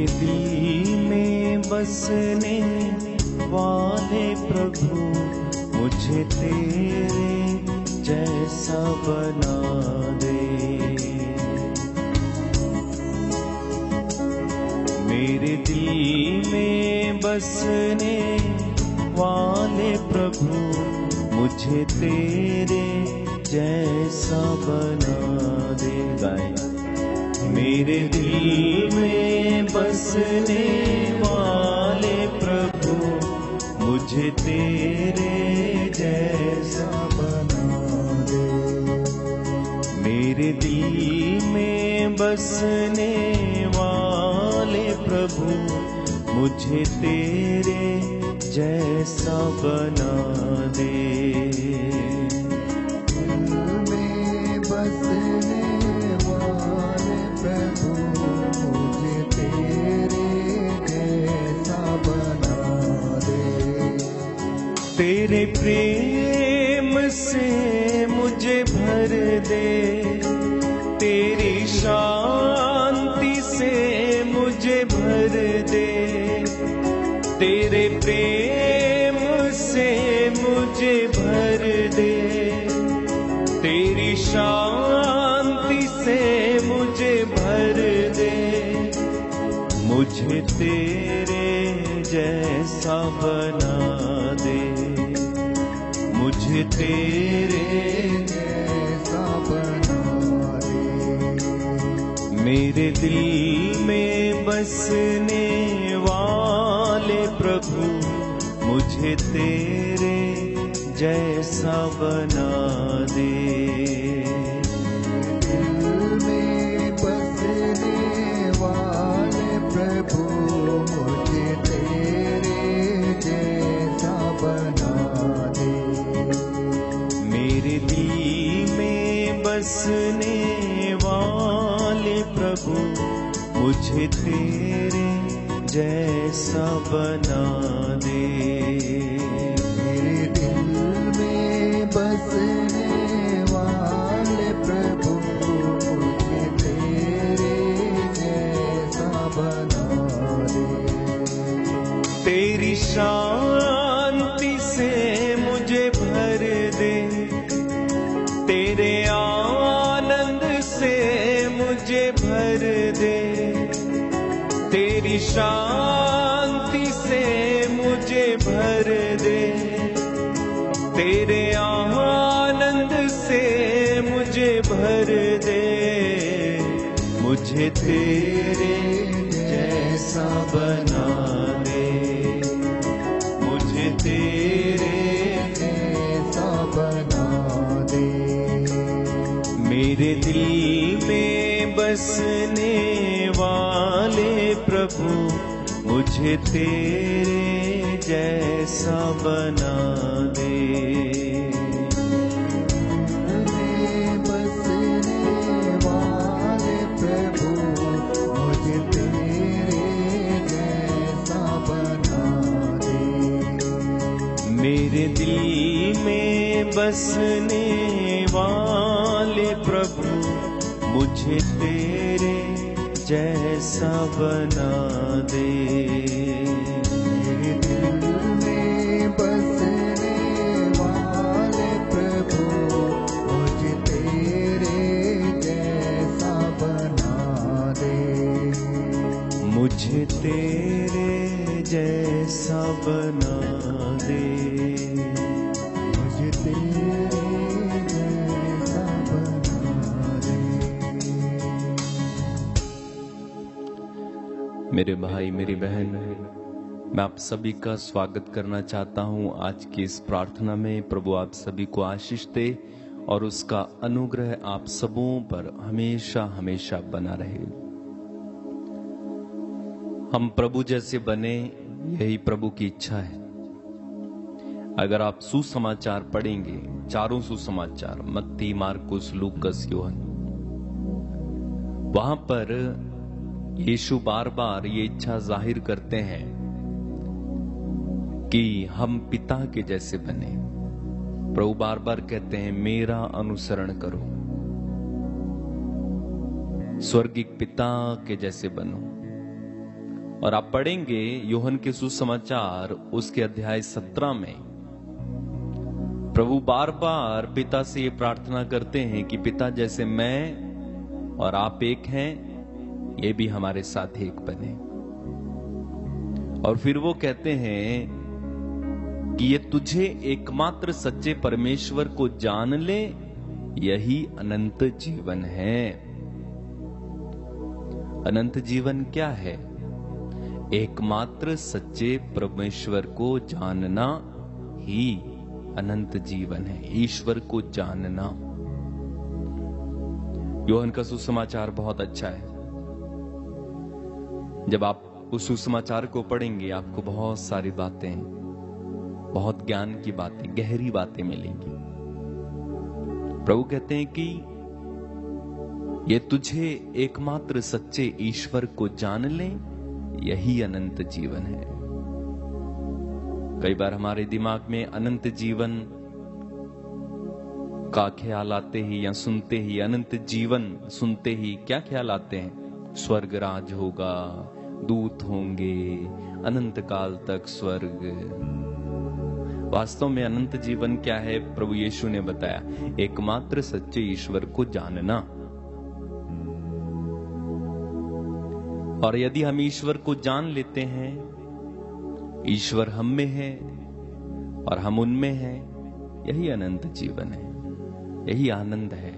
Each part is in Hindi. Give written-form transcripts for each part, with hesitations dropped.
मेरे दिल में बसने वाले प्रभु मुझे तेरे जैसा बना दे। मेरे दिल में बसने वाले प्रभु मुझे तेरे जैसा बना दे। गाएं। मेरे दिल में बसने वाले प्रभु मुझे तेरे जैसा बना दे। मेरे दिल में बसने वाले प्रभु मुझे तेरे जैसा बना दे। तेरे प्रेम से मुझे भर दे, तेरी शांति से मुझे भर दे। तेरे प्रेम से मुझे भर दे, तेरी शांति से मुझे भर दे। मुझे तेरे जैसा बना दे, मुझे तेरे जैसा बना दे। मेरे दिल में बसने वाले प्रभु मुझे तेरे जैसा बना दे। दिल में बसने वाले प्रभु मुझे तेरे जैसा बना दे। मेरे दिल में बसने वाले प्रभु मुझे तेरे जैसा बना दे। मेरे दिल में बसने वाले प्रभु मुझे तेरे जैसा बना दे। तेरी शांति से मुझे भर दे, तेरे आनंद से मुझे भर दे। तेरी शांति से मुझे भर दे, तेरे आनंद से मुझे भर दे। मुझे तेरे जैसा बना दे, मुझे तेरे जैसा बना दे। मेरे दिल में बसने वाले प्रभु मुझे तेरे जैसा बना दे। बसने वाले प्रभु मुझे तेरे जैसा बना दे। मेरे दिल में बसने वाले प्रभु मुझे तेरे जैसा बना दे। मेरे दिल में बसने वाले प्रभु मुझे तेरे जैसा बना दे। मुझे तेरे जैसा बना दे, मुझे तेरे जैसा बना दे। मेरे भाई मेरी बहन, मैं आप सभी का स्वागत करना चाहता हूं आज की इस प्रार्थना में। प्रभु आप सभी को आशीष दे और उसका अनुग्रह आप सबों पर हमेशा हमेशा बना रहे। हम प्रभु जैसे बने, यही प्रभु की इच्छा है। अगर आप सुसमाचार पढ़ेंगे, चारों सुसमाचार मत्ती, मार्कुस, लूकस, योहन, वहां पर यीशु बार बार ये इच्छा जाहिर करते हैं कि हम पिता के जैसे बने। प्रभु बार बार कहते हैं मेरा अनुसरण करो, स्वर्गीय पिता के जैसे बनो। और आप पढ़ेंगे यूहन्ना के सुसमाचार उसके अध्याय 17 में प्रभु बार बार पिता से ये प्रार्थना करते हैं कि पिता जैसे मैं और आप एक हैं, ये भी हमारे साथ एक बने। और फिर वो कहते हैं कि ये तुझे एकमात्र सच्चे परमेश्वर को जान ले, यही अनंत जीवन है। अनंत जीवन क्या है? एकमात्र सच्चे परमेश्वर को जानना ही अनंत जीवन है, ईश्वर को जानना। यूहन्ना का सुसमाचार बहुत अच्छा है। जब आप उस सुसमाचार को पढ़ेंगे आपको बहुत सारी बातें, बहुत ज्ञान की बातें, गहरी बातें मिलेंगी। प्रभु कहते हैं कि ये तुझे एकमात्र सच्चे ईश्वर को जान ले, यही अनंत जीवन है। कई बार हमारे दिमाग में अनंत जीवन का ख्याल आते ही या सुनते ही, अनंत जीवन सुनते ही क्या ख्याल आते हैं? स्वर्ग राज होगा, दूत होंगे, अनंत काल तक स्वर्ग। वास्तव में अनंत जीवन क्या है? प्रभु यीशु ने बताया, एकमात्र सच्चे ईश्वर को जानना। और यदि हम ईश्वर को जान लेते हैं, ईश्वर हम में है और हम उनमें हैं, यही अनंत जीवन है, यही आनंद है।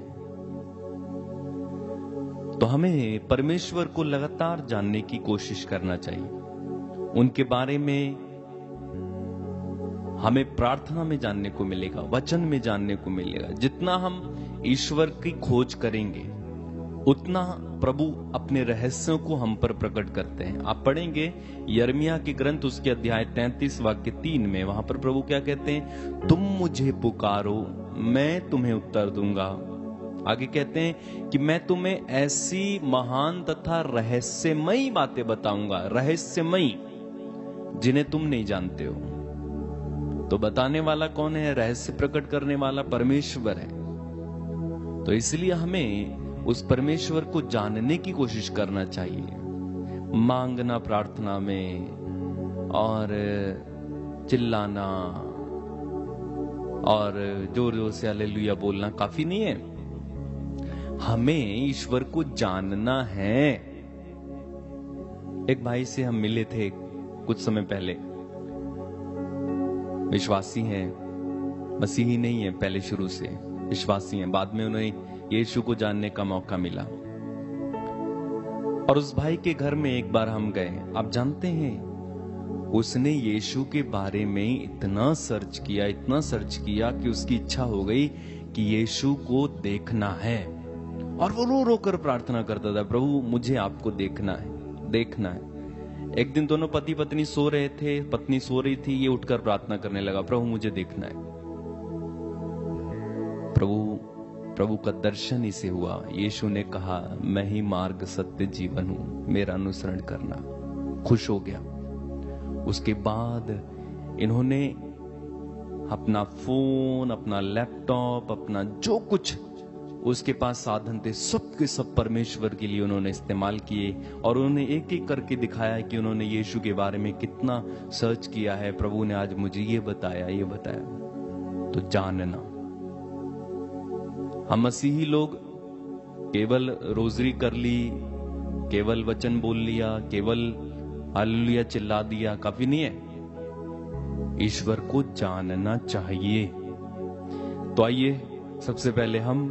तो हमें परमेश्वर को लगातार जानने की कोशिश करना चाहिए। उनके बारे में हमें प्रार्थना में जानने को मिलेगा, वचन में जानने को मिलेगा। जितना हम ईश्वर की खोज करेंगे उतना प्रभु अपने रहस्यों को हम पर प्रकट करते हैं। आप पढ़ेंगे यिर्मयाह की ग्रंथ उसके अध्याय 33 वाक्य 3 में, वहां पर प्रभु क्या कहते हैं? तुम मुझे पुकारो, मैं तुम्हें उत्तर दूंगा। आगे कहते हैं कि मैं तुम्हें ऐसी महान तथा रहस्यमयी बातें बताऊंगा, रहस्यमयी, जिन्हें तुम नहीं जानते हो। तो बताने वाला कौन है? रहस्य प्रकट करने वाला परमेश्वर है। तो इसलिए हमें उस परमेश्वर को जानने की कोशिश करना चाहिए। मांगना प्रार्थना में और चिल्लाना और जोर जोर से हालेलुया बोलना काफी नहीं है। हमें ईश्वर को जानना है। एक भाई से हम मिले थे कुछ समय पहले, विश्वासी हैं, मसीही नहीं है, पहले शुरू से विश्वासी हैं। बाद में उन्हें यीशु को जानने का मौका मिला और उस भाई के घर में एक बार हम गए। आप जानते हैं, उसने यीशु के बारे में इतना सर्च किया, इतना सर्च किया कि उसकी इच्छा हो गई कि यीशु को देखना है। और वो रो रो कर प्रार्थना करता था, प्रभु मुझे आपको देखना है, देखना है। एक दिन दोनों पति पत्नी सो रहे थे, पत्नी सो रही थी, ये उठकर प्रार्थना करने लगा, प्रभु मुझे देखना है। प्रभु का दर्शन इसे हुआ। यीशु ने कहा, मैं ही मार्ग सत्य जीवन हूं, मेरा अनुसरण करना। खुश हो गया। उसके बाद इन्होंने अपना फोन, अपना लैपटॉप, अपना जो कुछ उसके पास साधन थे, सब के सब परमेश्वर के लिए उन्होंने इस्तेमाल किए। और उन्होंने एक एक करके दिखाया कि उन्होंने यीशु के बारे में कितना सर्च किया है। प्रभु ने आज मुझे ये बताया, ये बताया। तो जानना, हम मसीही लोग केवल रोजरी कर ली, केवल वचन बोल लिया, केवल हालेलुया चिल्ला दिया, काफी नहीं है। ईश्वर को जानना चाहिए। तो आइए सबसे पहले हम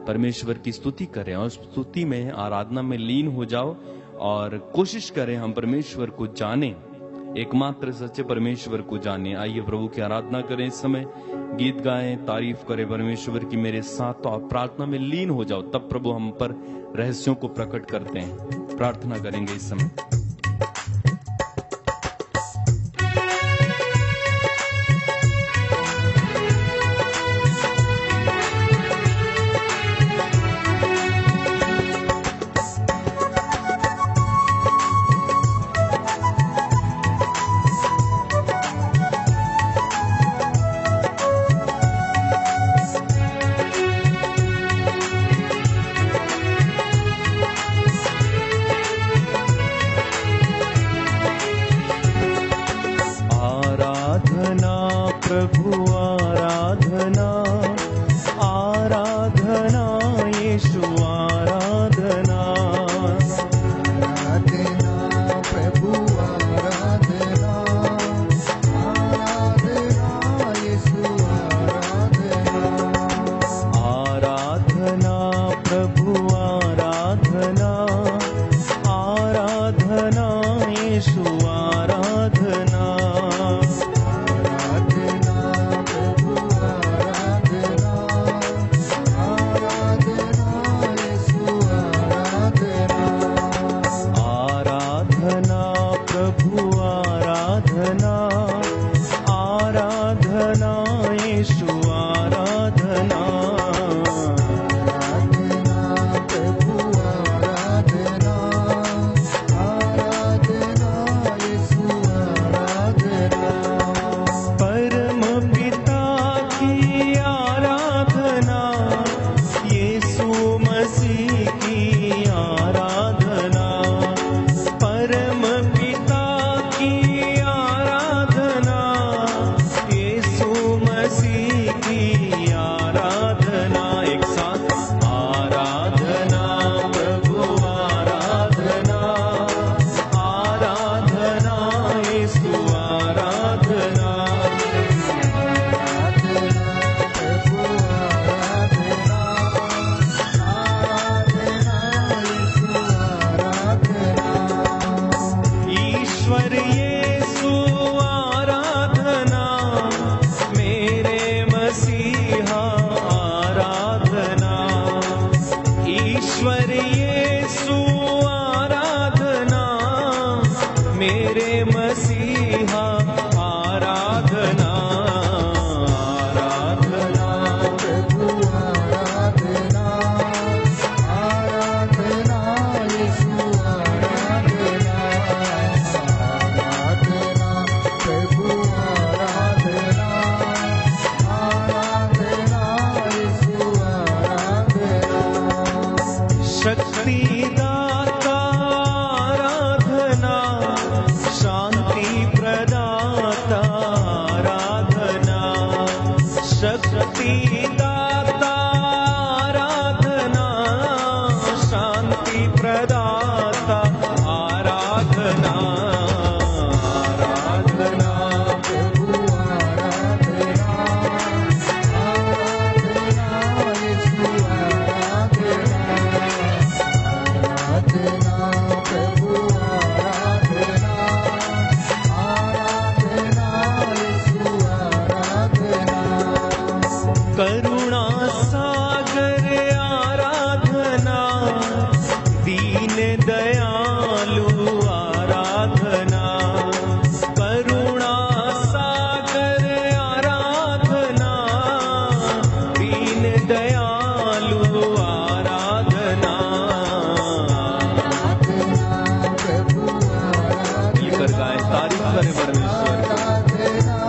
परमेश्वर की स्तुति करें और स्तुति में, आराधना में लीन हो जाओ और कोशिश करें हम परमेश्वर को जानें, एकमात्र सच्चे परमेश्वर को जानें। आइए प्रभु की आराधना करें। इस समय गीत गाएं, तारीफ करें परमेश्वर की मेरे साथ। तो आप प्रार्थना में लीन हो जाओ, तब प्रभु हम पर रहस्यों को प्रकट करते हैं। प्रार्थना करेंगे इस समय। आराधना। एक साथ आराधना प्रभु आराधना, आराधना यीशु आराधना, ईश्वर यीशु आराधना, मेरे मसीहा आराधना, ईश्वर यीशु आराधना, मेरे मसीहा आराधना, आराधना प्रभु आराधना, आराधना यीशु आराधना, आराधना प्रभु आराधना, आराधना यीशु आराधना। शक्तिदाता आराधना, शांति प्रदाता आराधना, शक्तिदाता आराधना, शांति प्रदाता आराधना, आराधना प्रभु आराधना, आराधना यीशु आराधना, आराधना प्रभु आराधना, आराधना यीशु आराधना। करुणा सागर आराधना, दीन दयालु आराधना, करुणा सागर आराधना, दीन दयालु आराधना, प्रभु मिलकर गाएं, तारीफ करें परमेश्वर की। आराधना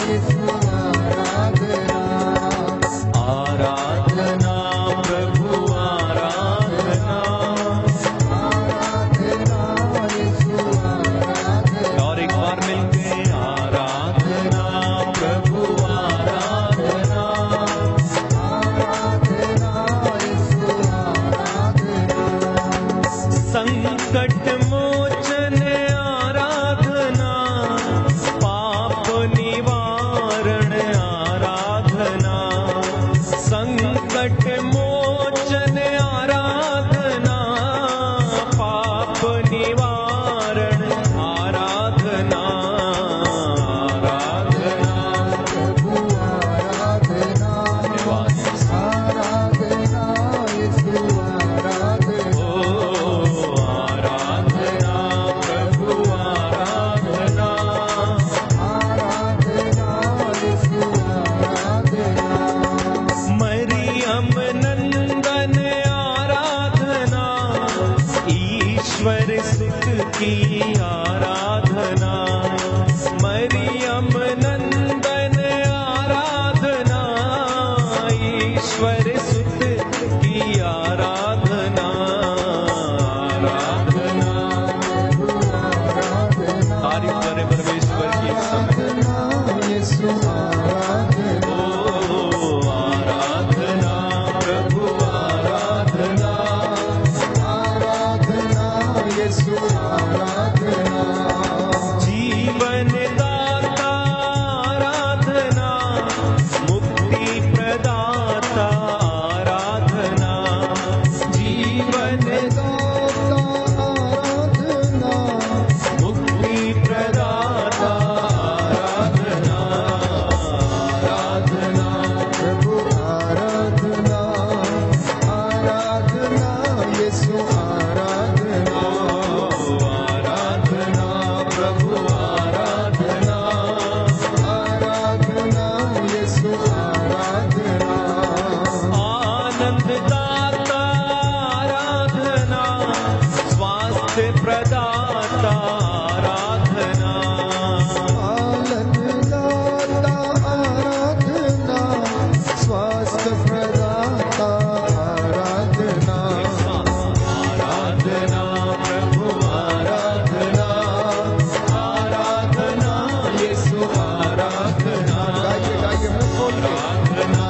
यीशु आराधना, आराधना प्रभु आराधना, आराधना यीशु आराधना। और एक बार मिलके आराधना प्रभु आराधना, आराधना यीशु आराधना। संकट मोचन आराधना, पाप निवारण आराधना, संकट मोचन आराधना, पाप निवारण आराधना, आराधना प्रभु आराधना, आराधना यीशु आराधना, ओ आराधना प्रभु आराधना, आराधना यीशु आराधना। मरियम नंदन आराधना, ईश्वर सुत की आराधना, मरियम नंदन आराधना, ईश्वर सुत की आराधना, आराधना। प्रभु आराधना, तारीफ करें परमेश्वर की इस समय। आराधना यीशु आराधना, ओ आराधना प्रभु आराधना, आराधना यीशु आराधना। जीवन दाता आराधना, मुक्ति प्रदाता आराधना, जीवन दाता आराधना, मुक्ति प्रदाता आराधना, आराधना प्रभु आराधना, आराधना यीशु आराधना, आराधना प्रभु आराधना, आराधना यीशु आराधना। आनंद दाता आराधना, स्वास्थ्य प्रदाता आराधना, आनंददाता आराधना, स्वास्थ्य प्रदाता आराधना, आराधना प्रभु आराधना, आराधना यीशु आराधना, गाइए गाइए मुंह खोल के। आराधना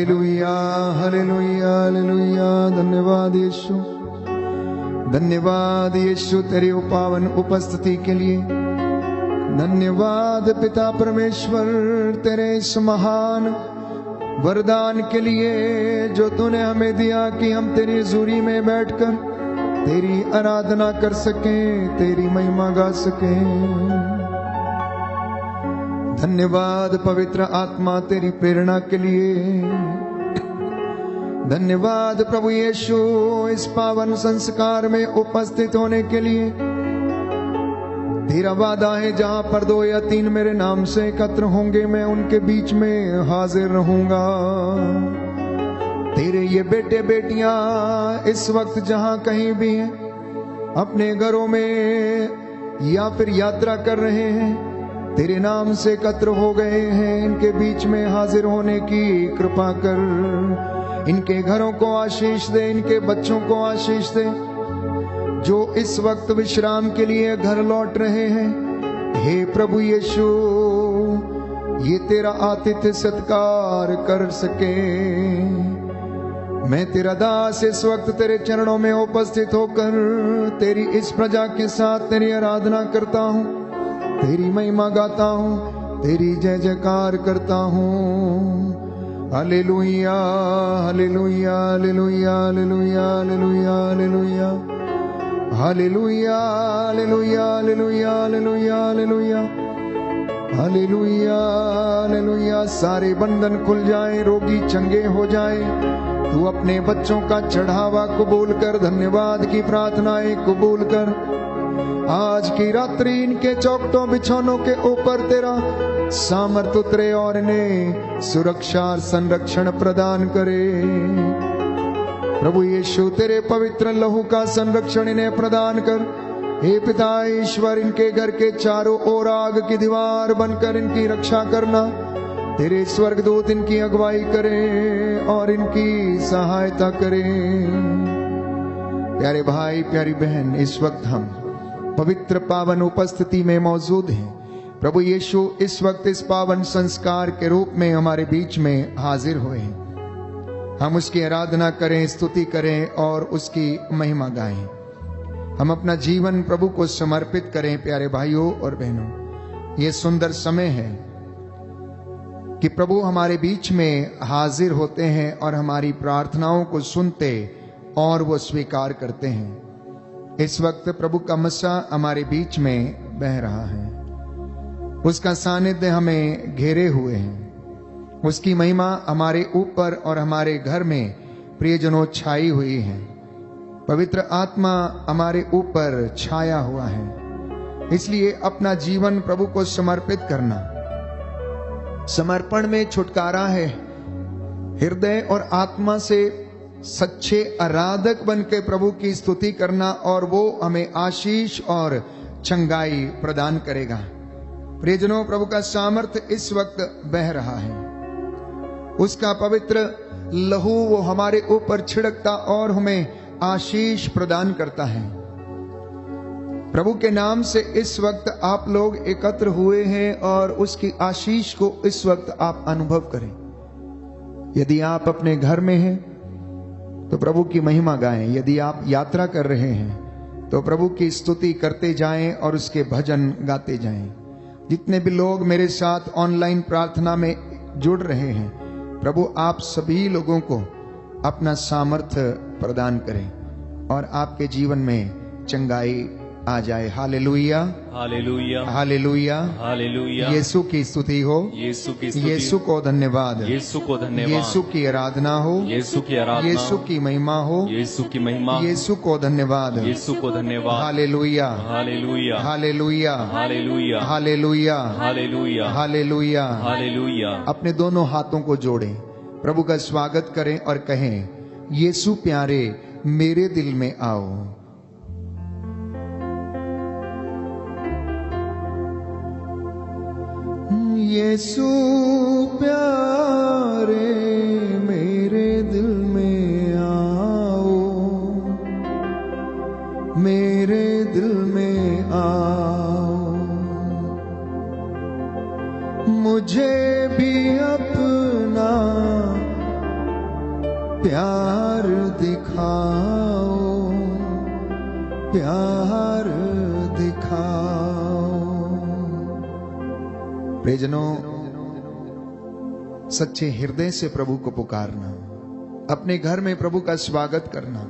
हालेलुया हालेलुया हालेलुया। धन्यवाद यीशु, धन्यवाद यीशु तेरी पावन उपस्थिति के लिए। धन्यवाद पिता परमेश्वर तेरे इस महान वरदान के लिए जो तूने हमें दिया कि हम तेरी हजूरी में बैठकर तेरी आराधना कर सकें, तेरी महिमा गा सकें। धन्यवाद पवित्र आत्मा तेरी प्रेरणा के लिए। धन्यवाद प्रभु यीशु इस पावन संस्कार में उपस्थित होने के लिए। तेरा वादा है जहां पर 2 या 3 मेरे नाम से एकत्र होंगे मैं उनके बीच में हाजिर रहूंगा। तेरे ये बेटे बेटियां इस वक्त जहां कहीं भी हैं, अपने घरों में या फिर यात्रा कर रहे हैं, तेरे नाम से एकत्र हो गए हैं। इनके बीच में हाजिर होने की कृपा कर। इनके घरों को आशीष दे, इनके बच्चों को आशीष दे जो इस वक्त विश्राम के लिए घर लौट रहे हैं। हे प्रभु यीशु, ये तेरा आतिथ्य सत्कार कर सके। मैं तेरा दास इस वक्त तेरे चरणों में उपस्थित होकर तेरी इस प्रजा के साथ तेरी आराधना करता हूँ, तेरी महिमा गाता हूँ, तेरी जय जयकार करता हूँ। Hallelujah hallelujah hallelujah hallelujah hallelujah hallelujah hallelujah hallelujah hallelujah hallelujah hallelujah hallelujah hallelujah. सारे बंधन खुल जाए, रोगी चंगे हो जाए। तू अपने बच्चों का चढ़ावा कबूल कर, धन्यवाद की प्रार्थनाएं कबूल कर। आज की रात्रि इनके चौखटों बिछौनों के ऊपर तेरा सामर्थ उतरे और इन्हें सुरक्षा और संरक्षण प्रदान करे। प्रभु यीशु तेरे पवित्र लहू का संरक्षण इन्हें प्रदान कर। हे पिता ईश्वर, इनके घर के चारों ओर आग की दीवार बनकर इनकी रक्षा करना। तेरे स्वर्गदूत इनकी अगुवाई करें और इनकी सहायता करें। प्यारे भाई प्यारी बहन, इस वक्त हम पवित्र पावन उपस्थिति में मौजूद हैं। प्रभु यीशु इस वक्त इस पावन संस्कार के रूप में हमारे बीच में हाजिर हुए हैं। हम उसकी आराधना करें, स्तुति करें और उसकी महिमा गाएं। हम अपना जीवन प्रभु को समर्पित करें। प्यारे भाइयों और बहनों, ये सुंदर समय है कि प्रभु हमारे बीच में हाजिर होते हैं और हमारी प्रार्थनाओं को सुनते और वो स्वीकार करते हैं। इस वक्त प्रभु का मसा हमारे बीच में बह रहा है, उसका सानिध्य हमें घेरे हुए हैं, उसकी महिमा हमारे ऊपर और हमारे घर में प्रियजनों छाई हुई है। पवित्र आत्मा हमारे ऊपर छाया हुआ है। इसलिए अपना जीवन प्रभु को समर्पित करना, समर्पण में छुटकारा है। हृदय और आत्मा से सच्चे आराधक बन के प्रभु की स्तुति करना और वो हमें आशीष और चंगाई प्रदान करेगा। प्रियजनों, प्रभु का सामर्थ्य इस वक्त बह रहा है। उसका पवित्र लहू वो हमारे ऊपर छिड़कता और हमें आशीष प्रदान करता है। प्रभु के नाम से इस वक्त आप लोग एकत्र हुए हैं और उसकी आशीष को इस वक्त आप अनुभव करें। यदि आप अपने घर में हैं तो प्रभु की महिमा गाएं। यदि आप यात्रा कर रहे हैं तो प्रभु की स्तुति करते जाएं और उसके भजन गाते जाएं। जितने भी लोग मेरे साथ ऑनलाइन प्रार्थना में जुड़ रहे हैं, प्रभु आप सभी लोगों को अपना सामर्थ्य प्रदान करें और आपके जीवन में चंगाई आ जाए। Hallelujah hallelujah hallelujah hallelujah. Yeshu की स्तुति हो, यीशु की स्तुति, यीशु को धन्यवाद, यीशु को धन्यवाद, यीशु की आराधना हो, यीशु की आराधना, यीशु की महिमा हो, यीशु की महिमा, यीशु को धन्यवाद, यीशु को धन्यवाद। Hallelujah hallelujah hallelujah hallelujah hallelujah hallelujah hallelujah. Hallelujah. अपने दोनों हाथों को जोड़ें, प्रभु का स्वागत करें और कहें, यीशु प्यारे मेरे दिल में आओ। यीशु प्यारे मेरे दिल में आओ, मेरे दिल में आओ। मुझे भी अपना प्यार दिखाओ, प्यार दिखाओ। प्रियजनों, सच्चे हृदय से प्रभु को पुकारना, अपने घर में प्रभु का स्वागत करना,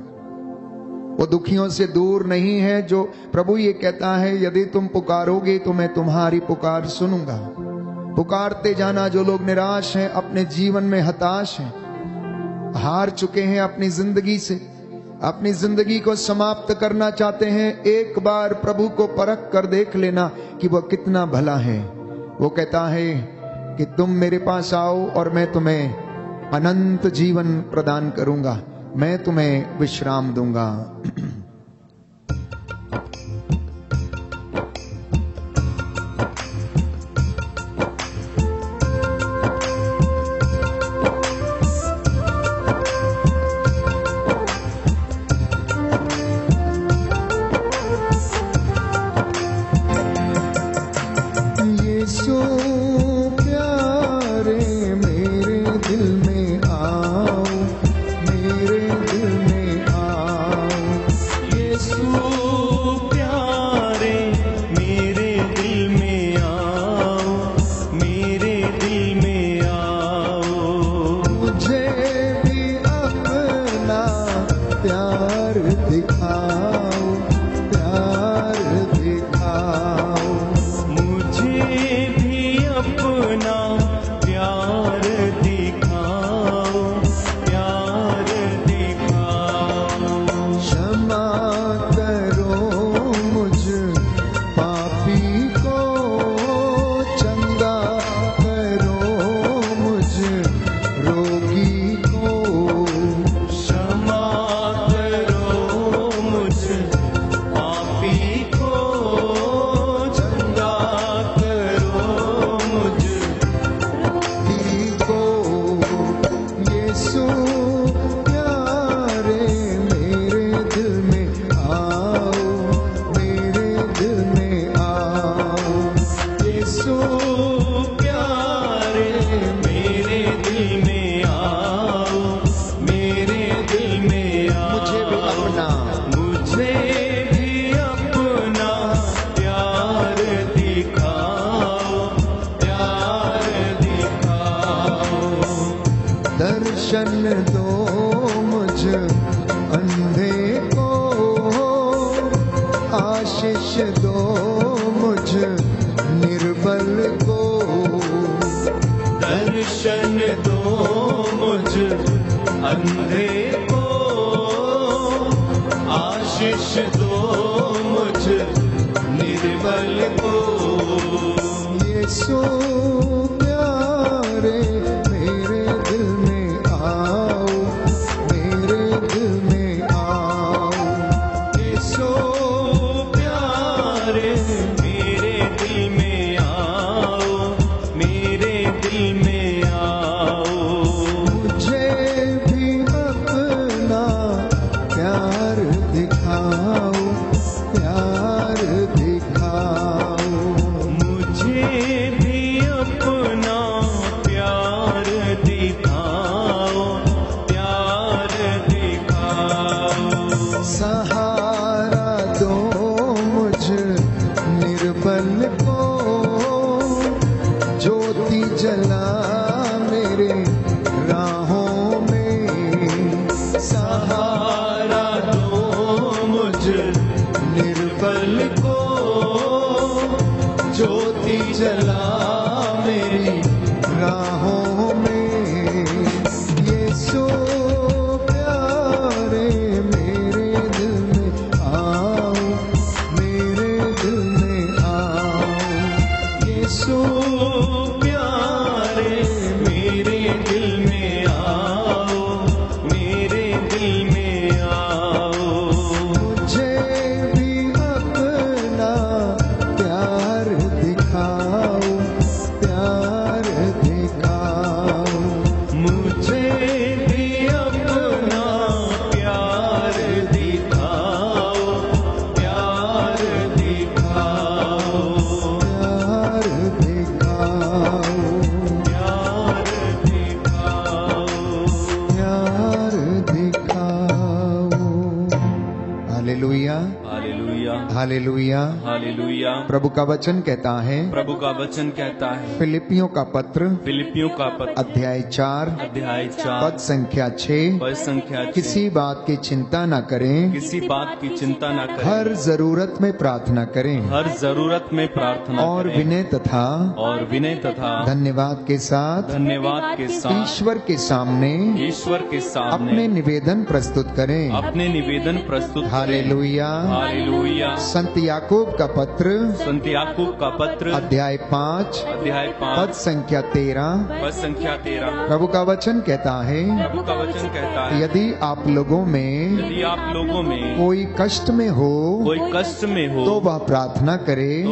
वो दुखियों से दूर नहीं है। जो प्रभु ये कहता है, यदि तुम पुकारोगे तो मैं तुम्हारी पुकार सुनूंगा। पुकारते जाना। जो लोग निराश हैं, अपने जीवन में हताश हैं, हार चुके हैं अपनी जिंदगी से, अपनी जिंदगी को समाप्त करना चाहते हैं, एक बार प्रभु को परख कर देख लेना कि वह कितना भला है। वो कहता है कि तुम मेरे पास आओ और मैं तुम्हें अनंत जीवन प्रदान करूंगा, मैं तुम्हें विश्राम दूंगा। दर्शन दो मुझ अंधे को, आशीष दो मुझ निर्बल को। दर्शन दो मुझ अंधे को, आशीष दो मुझ निर्बल को। यीशु प्यारे मेरे दिल में आओ, मेरे दिल में आओ। यीशु प्यारे मेरे दिल में आओ, मेरे दिल में आओ। मुझे भी अपना प्यार दिखाओ, प्यार दिखाओ। मुझे भी अपना प्यार दिखाओ, प्यार दिखाओ। सहारा दो मुझ निर्बल को, ज्योति जला मेरे राहों में। सहारा दो मुझ निर्बल को, ज्योति जला मेरी राहों में। यीशु प्यारे मेरे दिल में आओ, मेरे दिल में आओ। यीशु प्यारे मेरे दिल में आओ, मेरे दिल में आओ। मुझे भी अपना हालेलुया, हालेलुया, हालेलुया। हालेलुया। प्रभु का वचन कहता है, प्रभु का वचन कहता है, फिलिपियों का पत्र फिलिपियों का पत्र अध्याय 4 अध्याय 4 पद संख्या 6, पद संख्या 6, किसी बात की चिंता न करें, किसी बात की चिंता न करें, हर जरूरत में प्रार्थना करें हर जरूरत में प्रार्थना और करें, विनय तथा धन्यवाद के साथ ईश्वर के सामने अपने निवेदन प्रस्तुत करें। अपने निवेदन प्रस्तुत करें। Hallelujah, hallelujah. संत याकूब का पत्र अध्याय 5 पद संख्या 13 प्रभु का वचन कहता है, प्रभु का वचन कहता है, यदि आप लोगों में कोई कष्ट में हो तो वह प्रार्थना करे,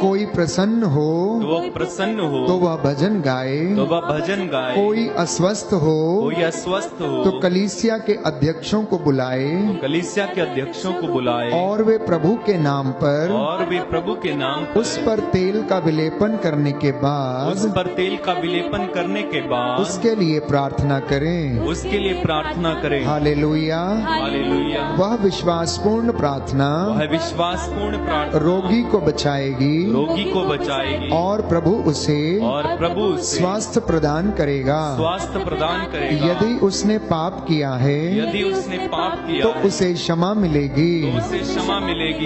कोई प्रसन्न हो तो वह भजन गाए, कोई अस्वस्थ हो तो कलीसिया के अध्यक्षों को बुलाए, और वे प्रभु के नाम पर उस पर तेल का विलेपन करने के बाद उसके लिए प्रार्थना करें। हालेलुया। वह विश्वासपूर्ण प्रार्थना रोगी को बचाएगी और प्रभु उसे स्वास्थ्य प्रदान करेगा। यदि उसने पाप किया है तो उसे क्षमा मिलेगी।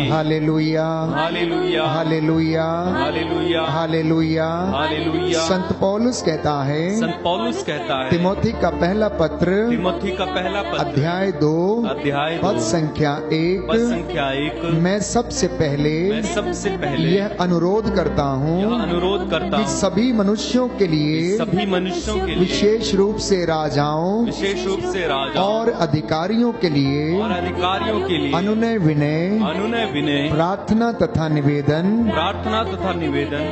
Hallelujah, hallelujah, hallelujah. संत पौलुस कहता है, तिमोथी का पहला पत्र अध्याय 2 पद संख्या 1, मैं सबसे पहले यह अनुरोध करता हूँ कि सभी मनुष्यों के लिए विशेष रूप से राजाओं और अधिकारियों के लिए अनुनय विनय प्रार्थना तथा निवेदन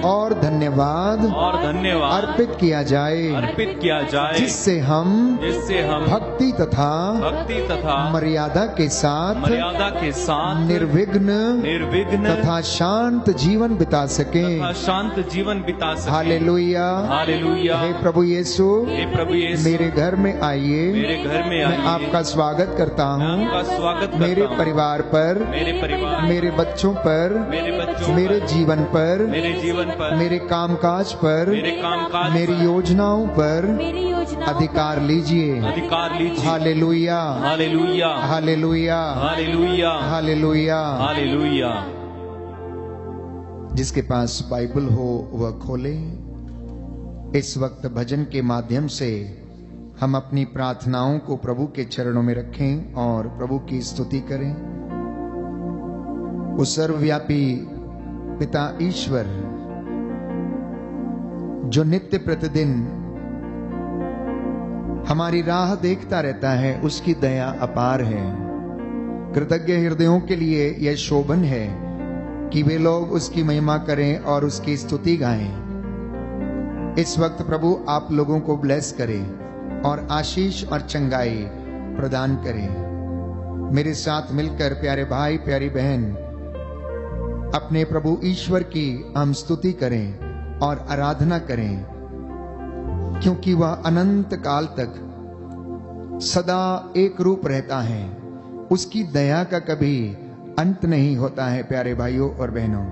और धन्यवाद अर्पित किया जाए, जिससे हम भक्ति तथा मर्यादा के साथ निर्विघ्न तथा शांत जीवन बिता सके। हालेलुया। हे प्रभु यीशु, मेरे घर में आइए। मैं आपका स्वागत करता हूँ। मेरे परिवार पर, मेरे बच्चों पर, मेरे जीवन पर, मेरे कामकाज पर, मेरी योजनाओं पर अधिकार लीजिए। Hallelujah, hallelujah, hallelujah, hallelujah, hallelujah, hallelujah. जिसके पास बाइबल हो वह खोले। इस वक्त भजन के माध्यम से हम अपनी प्रार्थनाओं को प्रभु के चरणों में रखें और प्रभु की स्तुति करें। उस सर्वव्यापी पिता ईश्वर जो नित्य प्रतिदिन हमारी राह देखता रहता है, उसकी दया अपार है। कृतज्ञ हृदयों के लिए यह शोभन है कि वे लोग उसकी महिमा करें और उसकी स्तुति गाएं। इस वक्त प्रभु आप लोगों को ब्लेस करे और आशीष और चंगाई प्रदान करे। मेरे साथ मिलकर प्यारे भाई प्यारी बहन अपने प्रभु ईश्वर की हम स्तुति करें और आराधना करें, क्योंकि वह अनंत काल तक सदा एक रूप रहता है। उसकी दया का कभी अंत नहीं होता है प्यारे भाइयों और बहनों।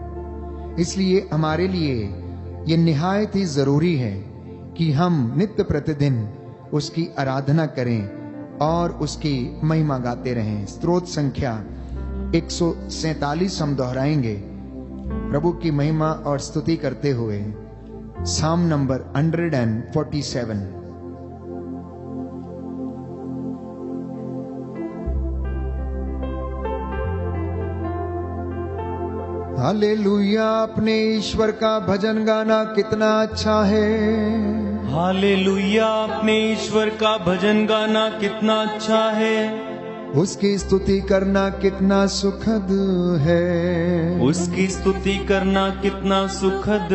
इसलिए हमारे लिए यह निहायत ही जरूरी है कि हम नित्य प्रतिदिन उसकी आराधना करें और उसकी महिमा गाते रहें। स्तोत्र संख्या 147 हम दोहराएंगे प्रभु की महिमा और स्तुति करते हुए। साम नंबर 147। हालेलुया। अपने ईश्वर का भजन गाना कितना अच्छा है। हालेलुया। अपने ईश्वर का भजन गाना कितना अच्छा है। उसकी स्तुति करना कितना सुखद है। उसकी स्तुति करना कितना सुखद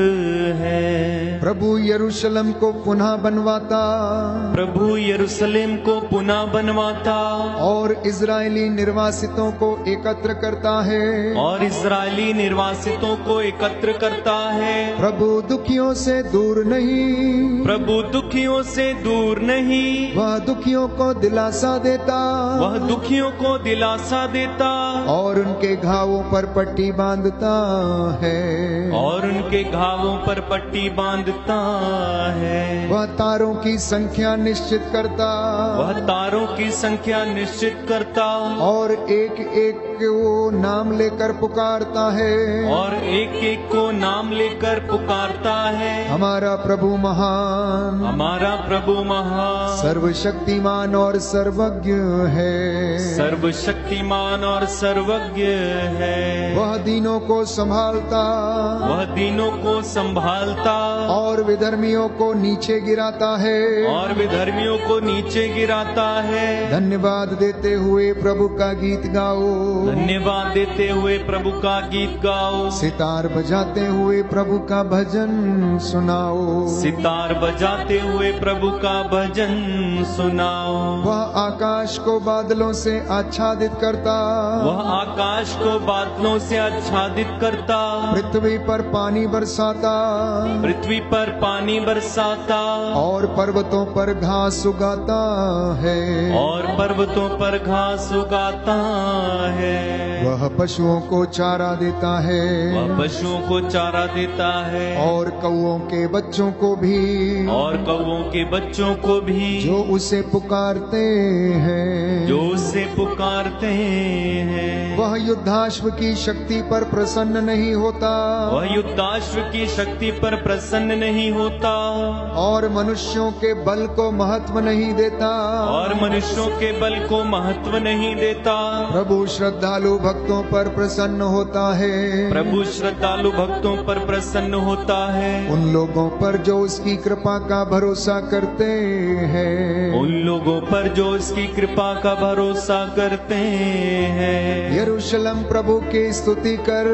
है। प्रभु यरूशलेम को पुनः बनवाता, प्रभु यरूशलेम को पुनः बनवाता और इजरायली निर्वासितों को एकत्र करता है, और इजरायली निर्वासितों को एकत्र करता है। प्रभु दुखियों से दूर नहीं, प्रभु दुखियों से दूर नहीं, वह दुखियों को दिलासा देता, वह दुखियों दुखियों को दिलासा देता, और उनके घावों पर पट्टी बांधता है। और उनके घावों पर पट्टी बांधता है। वह तारों की संख्या निश्चित करता, वह तारों की संख्या निश्चित करता, और एक एक को नाम लेकर पुकारता है। और एक एक को नाम लेकर पुकारता है। हमारा प्रभु महान, हमारा प्रभु महान, सर्वशक्तिमान और सर्वज्ञ है। सर्वशक्तिमान और सर्वज्ञ है। वह दीनों को संभालता, वह दीनों को संभालता, और विधर्मियों को नीचे गिराता है। और विधर्मियों को नीचे गिराता है। धन्यवाद देते हुए प्रभु का गीत गाओ, धन्यवाद देते हुए प्रभु का गीत गाओ। सितार बजाते हुए प्रभु का भजन सुनाओ। सितार बजाते हुए प्रभु का भजन सुनाओ। वह आकाश को बादलों से आच्छादित करता, वह आकाश को बादलों से आच्छादित करता, पृथ्वी पर पानी बरसाता, पृथ्वी पर पानी बरसाता, और पर्वतों पर घास उगाता है। और पर्वतों पर घास उगाता है। वह पशुओं को चारा देता है, वह पशुओं को चारा देता है, और कौओं के बच्चों को भी, और कौओं के बच्चों को भी, जो उसे पुकारते हैं, जो उसे पुकारते हैं। वह युद्धाश्व की शक्ति पर प्रसन्न नहीं होता, वह युद्धाश्व की शक्ति पर प्रसन्न नहीं होता, और मनुष्यों के बल को महत्व नहीं देता, और मनुष्यों के बल को महत्व नहीं देता। प्रभु श्रद्धालु भक्तों पर प्रसन्न होता है। प्रभु श्रद्धालु भक्तों पर प्रसन्न होता है। उन लोगों पर जो उसकी कृपा का भरोसा करते हैं, उन लोगों पर जो उसकी कृपा का भरोसा करते हैं। यरूशलेम प्रभु की स्तुति कर,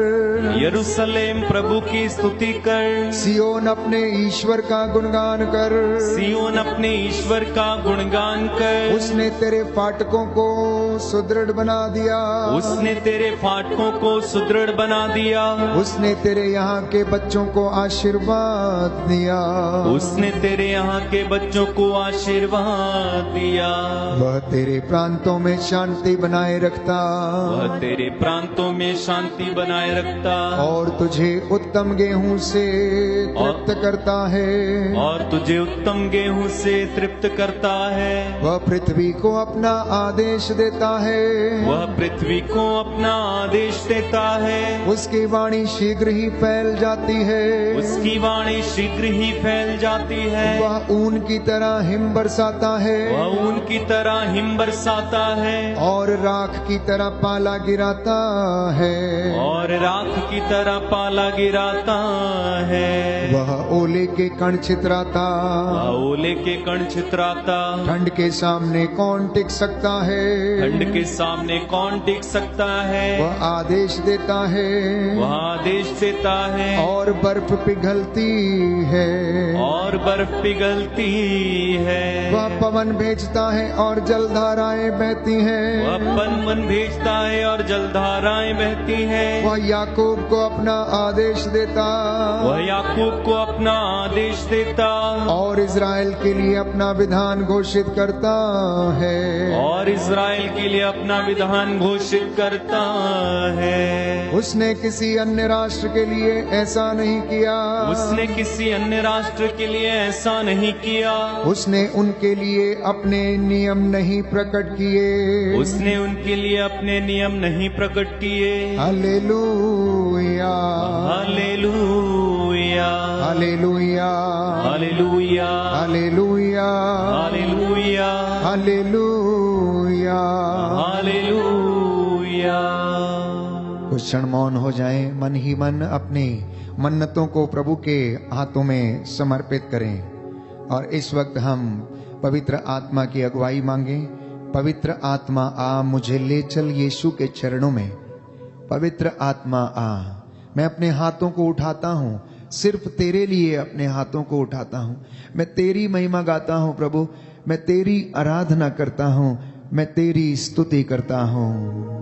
यरूशलेम प्रभु की स्तुति कर, सियोन अपने ईश्वर का गुणगान कर। सियोन अपने ईश्वर का गुणगान कर। उसने तेरे फाटकों को सुदृढ़ बना दिया, उसने तेरे फाटकों को सुदृढ़ बना दिया। उसने तेरे यहाँ के बच्चों को आशीर्वाद दिया, उसने तेरे यहाँ के बच्चों को आशीर्वाद दिया। वह तेरे प्रांतों में शांति बनाए रखता, वह तेरे प्रांतों में शांति बनाए रखता, और तुझे उत्तम गेहूं से तृप्त करता है, और तुझे उत्तम गेहूं से तृप्त करता है। वह पृथ्वी को अपना आदेश देता है, वह पृथ्वी को अपना आदेश देता है। उसकी वाणी शीघ्र ही फैल जाती है, उसकी वाणी शीघ्र ही फैल जाती है। वह ऊन की तरह हिम बरसाता है, वह ऊन की तरह हिम बरसाता है, और राख की तरह पाला गिराता है, और राख की तरह पाला गिराता है। वह ओले के कण छितराता, वह ओले के कण छितराता। ठंड के सामने कौन टिक सकता है, ठंड के सामने कौन टिक सकता है। वह आदेश देता है, वह आदेश देता है, और बर्फ पिघलती है, और बर्फ पिघलती है। वह पवन भेजता है और जलधाराएं बहती हैं, वह पवन भेजता है और जलधाराएं बहती हैं। वह याकूब को अपना आदेश देता, वह याकूब को अपना आदेश देता, और इज़राइल के लिए अपना विधान घोषित करता है, और इज़राइल के लिए अपना विधान घोषित करता है। उसने किसी अन्य राष्ट्र के लिए ऐसा नहीं किया, उसने किसी अन्य राष्ट्र के लिए ऐसा नहीं किया। उसने उनके लिए अपने नियम नहीं प्रकट किए, उसने उनके लिए अपने नियम नहीं प्रकट किए। Hallelujah, hallelujah, hallelujah, hallelujah, hallelujah, hallelujah, hallelujah, hallelujah. कुछ क्षण मौन हो जाएं, मन ही मन अपनी मन्नतों को प्रभु के हाथों में समर्पित करें, और इस वक्त हम पवित्र आत्मा की अगुवाई मांगें। पवित्र आत्मा आ, मुझे ले चल यीशु के चरणों में। पवित्र आत्मा आ, मैं अपने हाथों को उठाता हूँ, सिर्फ तेरे लिए अपने हाथों को उठाता हूँ। मैं तेरी महिमा गाता हूँ प्रभु, मैं तेरी आराधना करता हूँ, मैं तेरी स्तुति करता हूँ।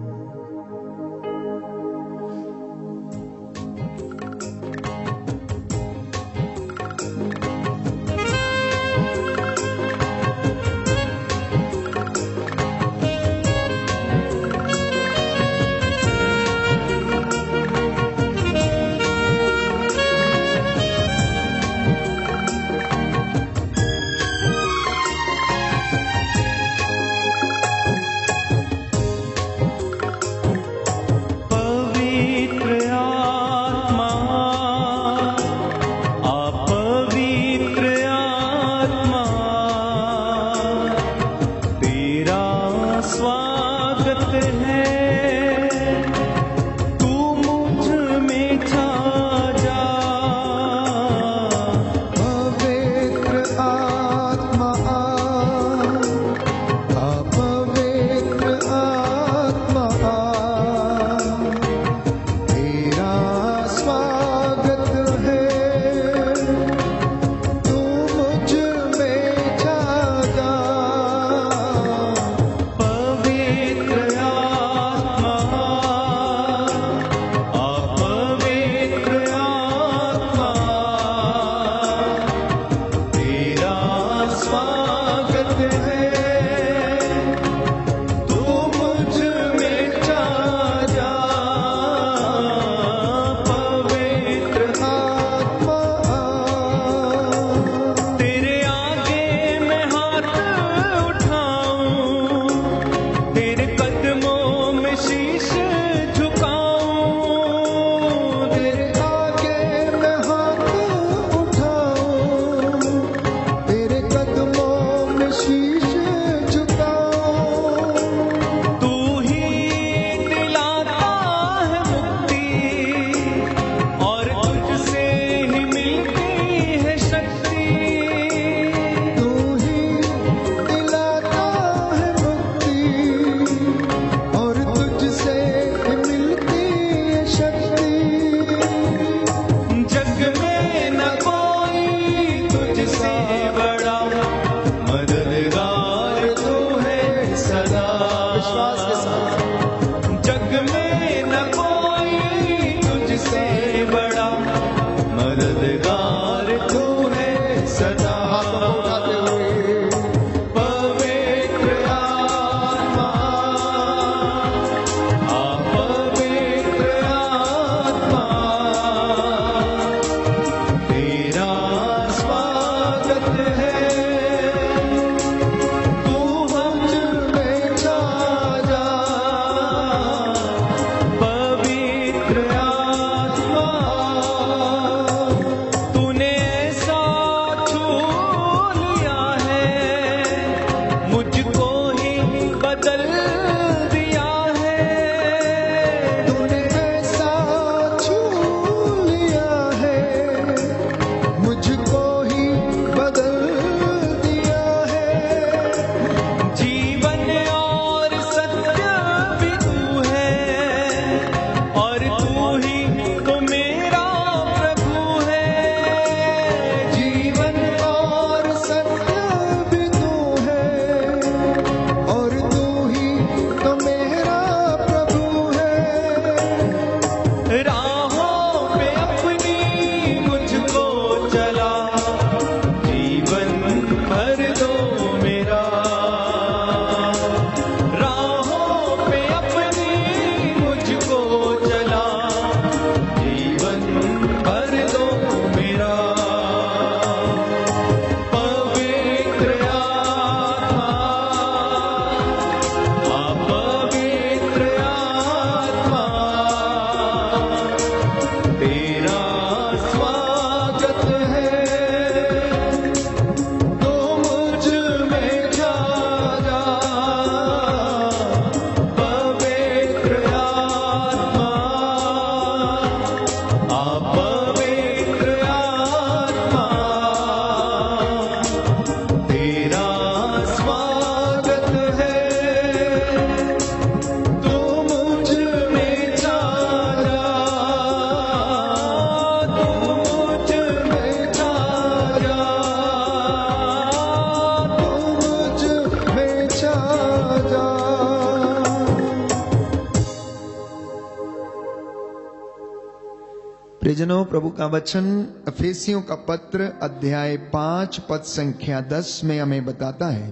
प्रियजनों, प्रभु का वचन एफेसियों का पत्र अध्याय 5 पद संख्या 10 में हमें बताता है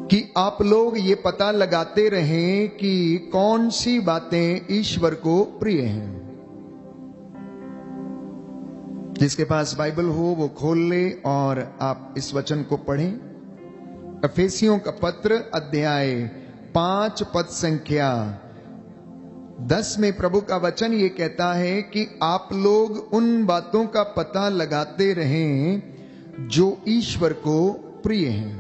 कि आप लोग ये पता लगाते रहें कि कौन सी बातें ईश्वर को प्रिय हैं। जिसके पास बाइबल हो वो खोल ले और आप इस वचन को पढ़ें। एफेसियों का पत्र अध्याय 5 पद संख्या 10 में प्रभु का वचन ये कहता है कि आप लोग उन बातों का पता लगाते रहें जो ईश्वर को प्रिय हैं।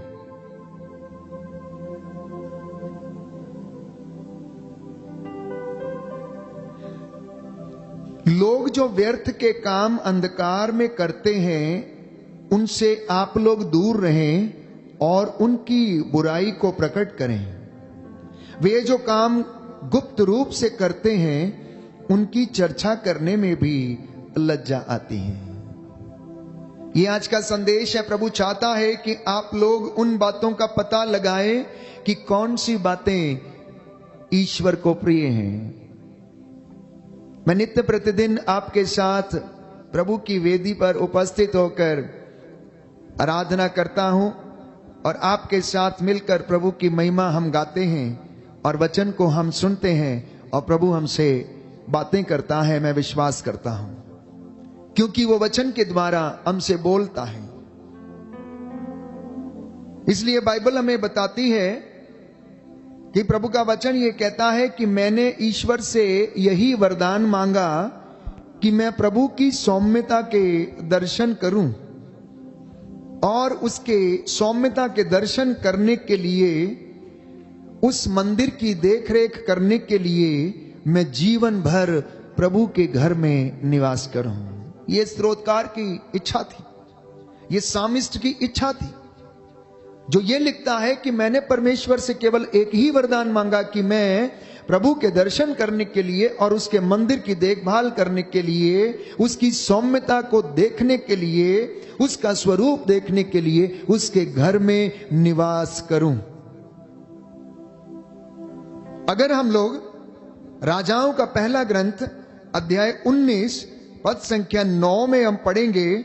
लोग जो व्यर्थ के काम अंधकार में करते हैं उनसे आप लोग दूर रहें और उनकी बुराई को प्रकट करें। वे जो काम गुप्त रूप से करते हैं उनकी चर्चा करने में भी लज्जा आती है। ये आज का संदेश है। प्रभु चाहता है कि आप लोग उन बातों का पता लगाएं कि कौन सी बातें ईश्वर को प्रिय हैं। मैं नित्य प्रतिदिन आपके साथ प्रभु की वेदी पर उपस्थित होकर आराधना करता हूं और आपके साथ मिलकर प्रभु की महिमा हम गाते हैं और वचन को हम सुनते हैं और प्रभु हमसे बातें करता है। मैं विश्वास करता हूं क्योंकि वो वचन के द्वारा हमसे बोलता है। इसलिए बाइबल हमें बताती है कि प्रभु का वचन ये कहता है कि मैंने ईश्वर से यही वरदान मांगा कि मैं प्रभु की सौम्यता के दर्शन करूं और उसके सौम्यता के दर्शन करने के लिए, उस मंदिर की देखरेख करने के लिए मैं जीवन भर प्रभु के घर में निवास करूं। यह स्रोतकार की इच्छा थी, यह सामिस्ट की इच्छा थी, जो ये लिखता है कि मैंने परमेश्वर से केवल एक ही वरदान मांगा कि मैं प्रभु के दर्शन करने के लिए और उसके मंदिर की देखभाल करने के लिए, उसकी सौम्यता को देखने के लिए, उसका स्वरूप देखने के लिए उसके घर में निवास करूं। अगर हम लोग राजाओं का पहला ग्रंथ अध्याय 19 पद संख्या 9 में हम पढ़ेंगे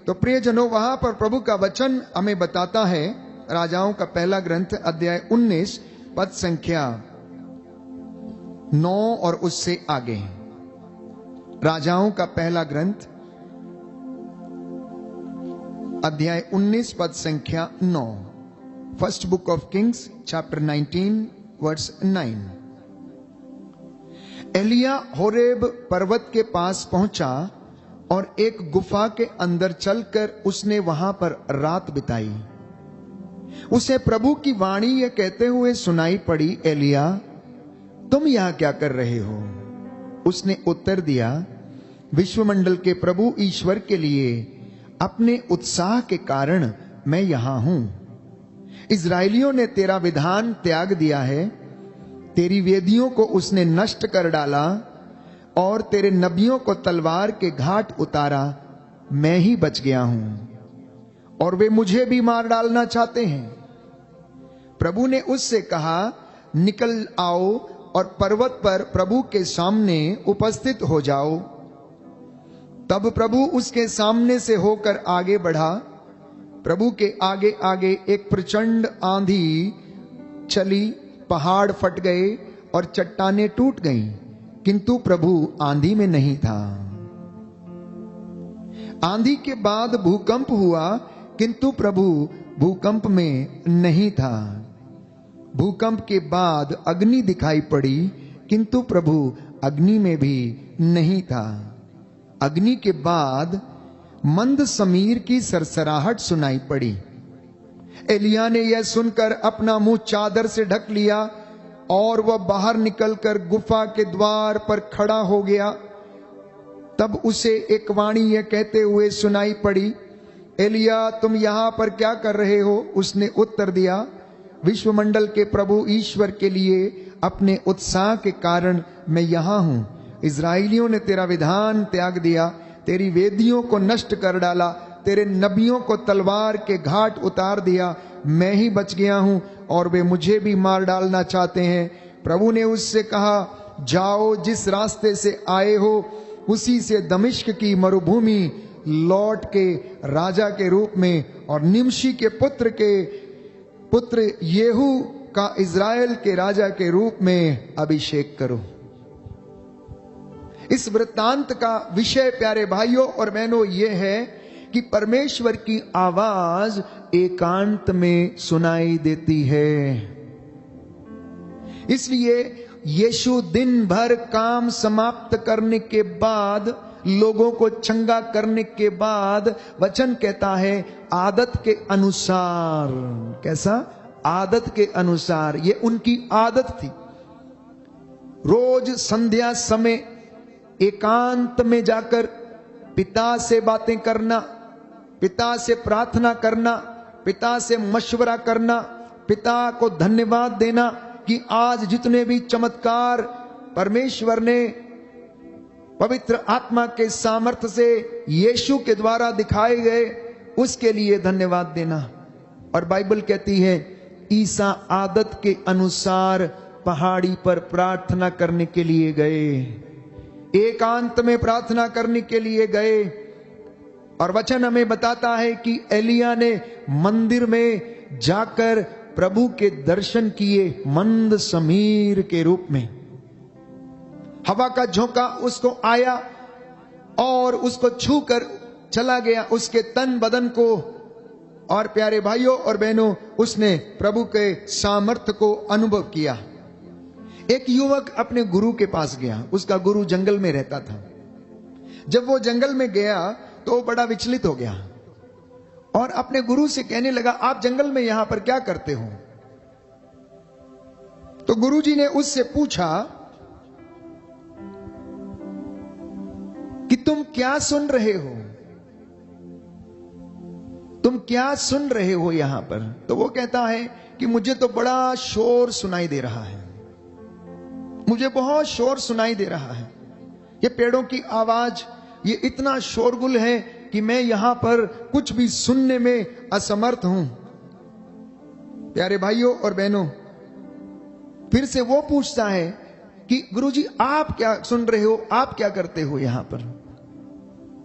तो प्रियजनों, वहां पर प्रभु का वचन हमें बताता है। राजाओं का पहला ग्रंथ अध्याय 19 पद संख्या 9 और उससे आगे। राजाओं का पहला ग्रंथ अध्याय 19 पद संख्या 9। First book of Kings chapter 19 verse 9। एलिया होरेब पर्वत के पास पहुंचा और एक गुफा के अंदर चलकर उसने वहां पर रात बिताई। उसे प्रभु की वाणी यह कहते हुए सुनाई पड़ी, एलिया तुम यहां क्या कर रहे हो? उसने उत्तर दिया, विश्वमंडल के प्रभु ईश्वर के लिए अपने उत्साह के कारण मैं यहां हूं। इजराइलियों ने तेरा विधान त्याग दिया है, तेरी वेदियों को उसने नष्ट कर डाला और तेरे नबियों को तलवार के घाट उतारा। मैं ही बच गया हूं और वे मुझे भी मार डालना चाहते हैं। प्रभु ने उससे कहा, निकल आओ और पर्वत पर प्रभु के सामने उपस्थित हो जाओ। तब प्रभु उसके सामने से होकर आगे बढ़ा। प्रभु के आगे आगे एक प्रचंड आंधी चली, पहाड़ फट गए और चट्टानें टूट गईं, किंतु प्रभु आंधी में नहीं था। आंधी के बाद भूकंप हुआ, किंतु प्रभु भूकंप में नहीं था। भूकंप के बाद अग्नि दिखाई पड़ी, किंतु प्रभु अग्नि में भी नहीं था। अग्नि के बाद मंद समीर की सरसराहट सुनाई पड़ी। एलिया ने यह सुनकर अपना मुंह चादर से ढक लिया और वह बाहर निकलकर गुफा के द्वार पर खड़ा हो गया। तब उसे एक वाणी यह कहते हुए सुनाई पड़ी, एलिया तुम यहां पर क्या कर रहे हो? उसने उत्तर दिया, विश्वमंडल के प्रभु ईश्वर के लिए अपने उत्साह के कारण मैं यहां हूं। इजराइलियों ने तेरा विधान त्याग दिया, तेरी वेदियों को नष्ट कर डाला, तेरे नबियों को तलवार के घाट उतार दिया। मैं ही बच गया हूं और वे मुझे भी मार डालना चाहते हैं। प्रभु ने उससे कहा, जाओ, जिस रास्ते से आए हो उसी से दमिश्क की मरुभूमि लौट के राजा के रूप में और निमशी के पुत्र येहू का इज़राइल के राजा के रूप में अभिषेक करो। इस वृत्तांत का विषय प्यारे भाइयों और बहनों ये है कि परमेश्वर की आवाज एकांत में सुनाई देती है। इसलिए यीशु दिन भर काम समाप्त करने के बाद, लोगों को चंगा करने के बाद वचन कहता है आदत के अनुसार। कैसा? आदत के अनुसार। ये उनकी आदत थी, रोज संध्या समय एकांत में जाकर पिता से बातें करना, पिता से प्रार्थना करना, पिता से मशवरा करना, पिता को धन्यवाद देना कि आज जितने भी चमत्कार परमेश्वर ने पवित्र आत्मा के सामर्थ्य से यीशु के द्वारा दिखाए गए उसके लिए धन्यवाद देना। और बाइबल कहती है ईसा आदत के अनुसार पहाड़ी पर प्रार्थना करने के लिए गए, एकांत में प्रार्थना करने के लिए गए। और वचन हमें बताता है कि एलिया ने मंदिर में जाकर प्रभु के दर्शन किए मंद समीर के रूप में। हवा का झोंका उसको आया और उसको छूकर चला गया उसके तन बदन को। और प्यारे भाइयों और बहनों, उसने प्रभु के सामर्थ्य को अनुभव किया। एक युवक अपने गुरु के पास गया, उसका गुरु जंगल में रहता था। जब वो जंगल में गया तो वो बड़ा विचलित हो गया और अपने गुरु से कहने लगा, आप जंगल में यहां पर क्या करते हो? तो गुरुजी ने उससे पूछा कि तुम क्या सुन रहे हो, तुम क्या सुन रहे हो यहां पर? तो वो कहता है कि मुझे तो बड़ा शोर सुनाई दे रहा है, मुझे बहुत शोर सुनाई दे रहा है। ये पेड़ों की आवाज, ये इतना शोरगुल है कि मैं यहां पर कुछ भी सुनने में असमर्थ हूं। प्यारे भाइयों और बहनों, फिर से वो पूछता है कि गुरुजी आप क्या सुन रहे हो, आप क्या करते हो यहां पर?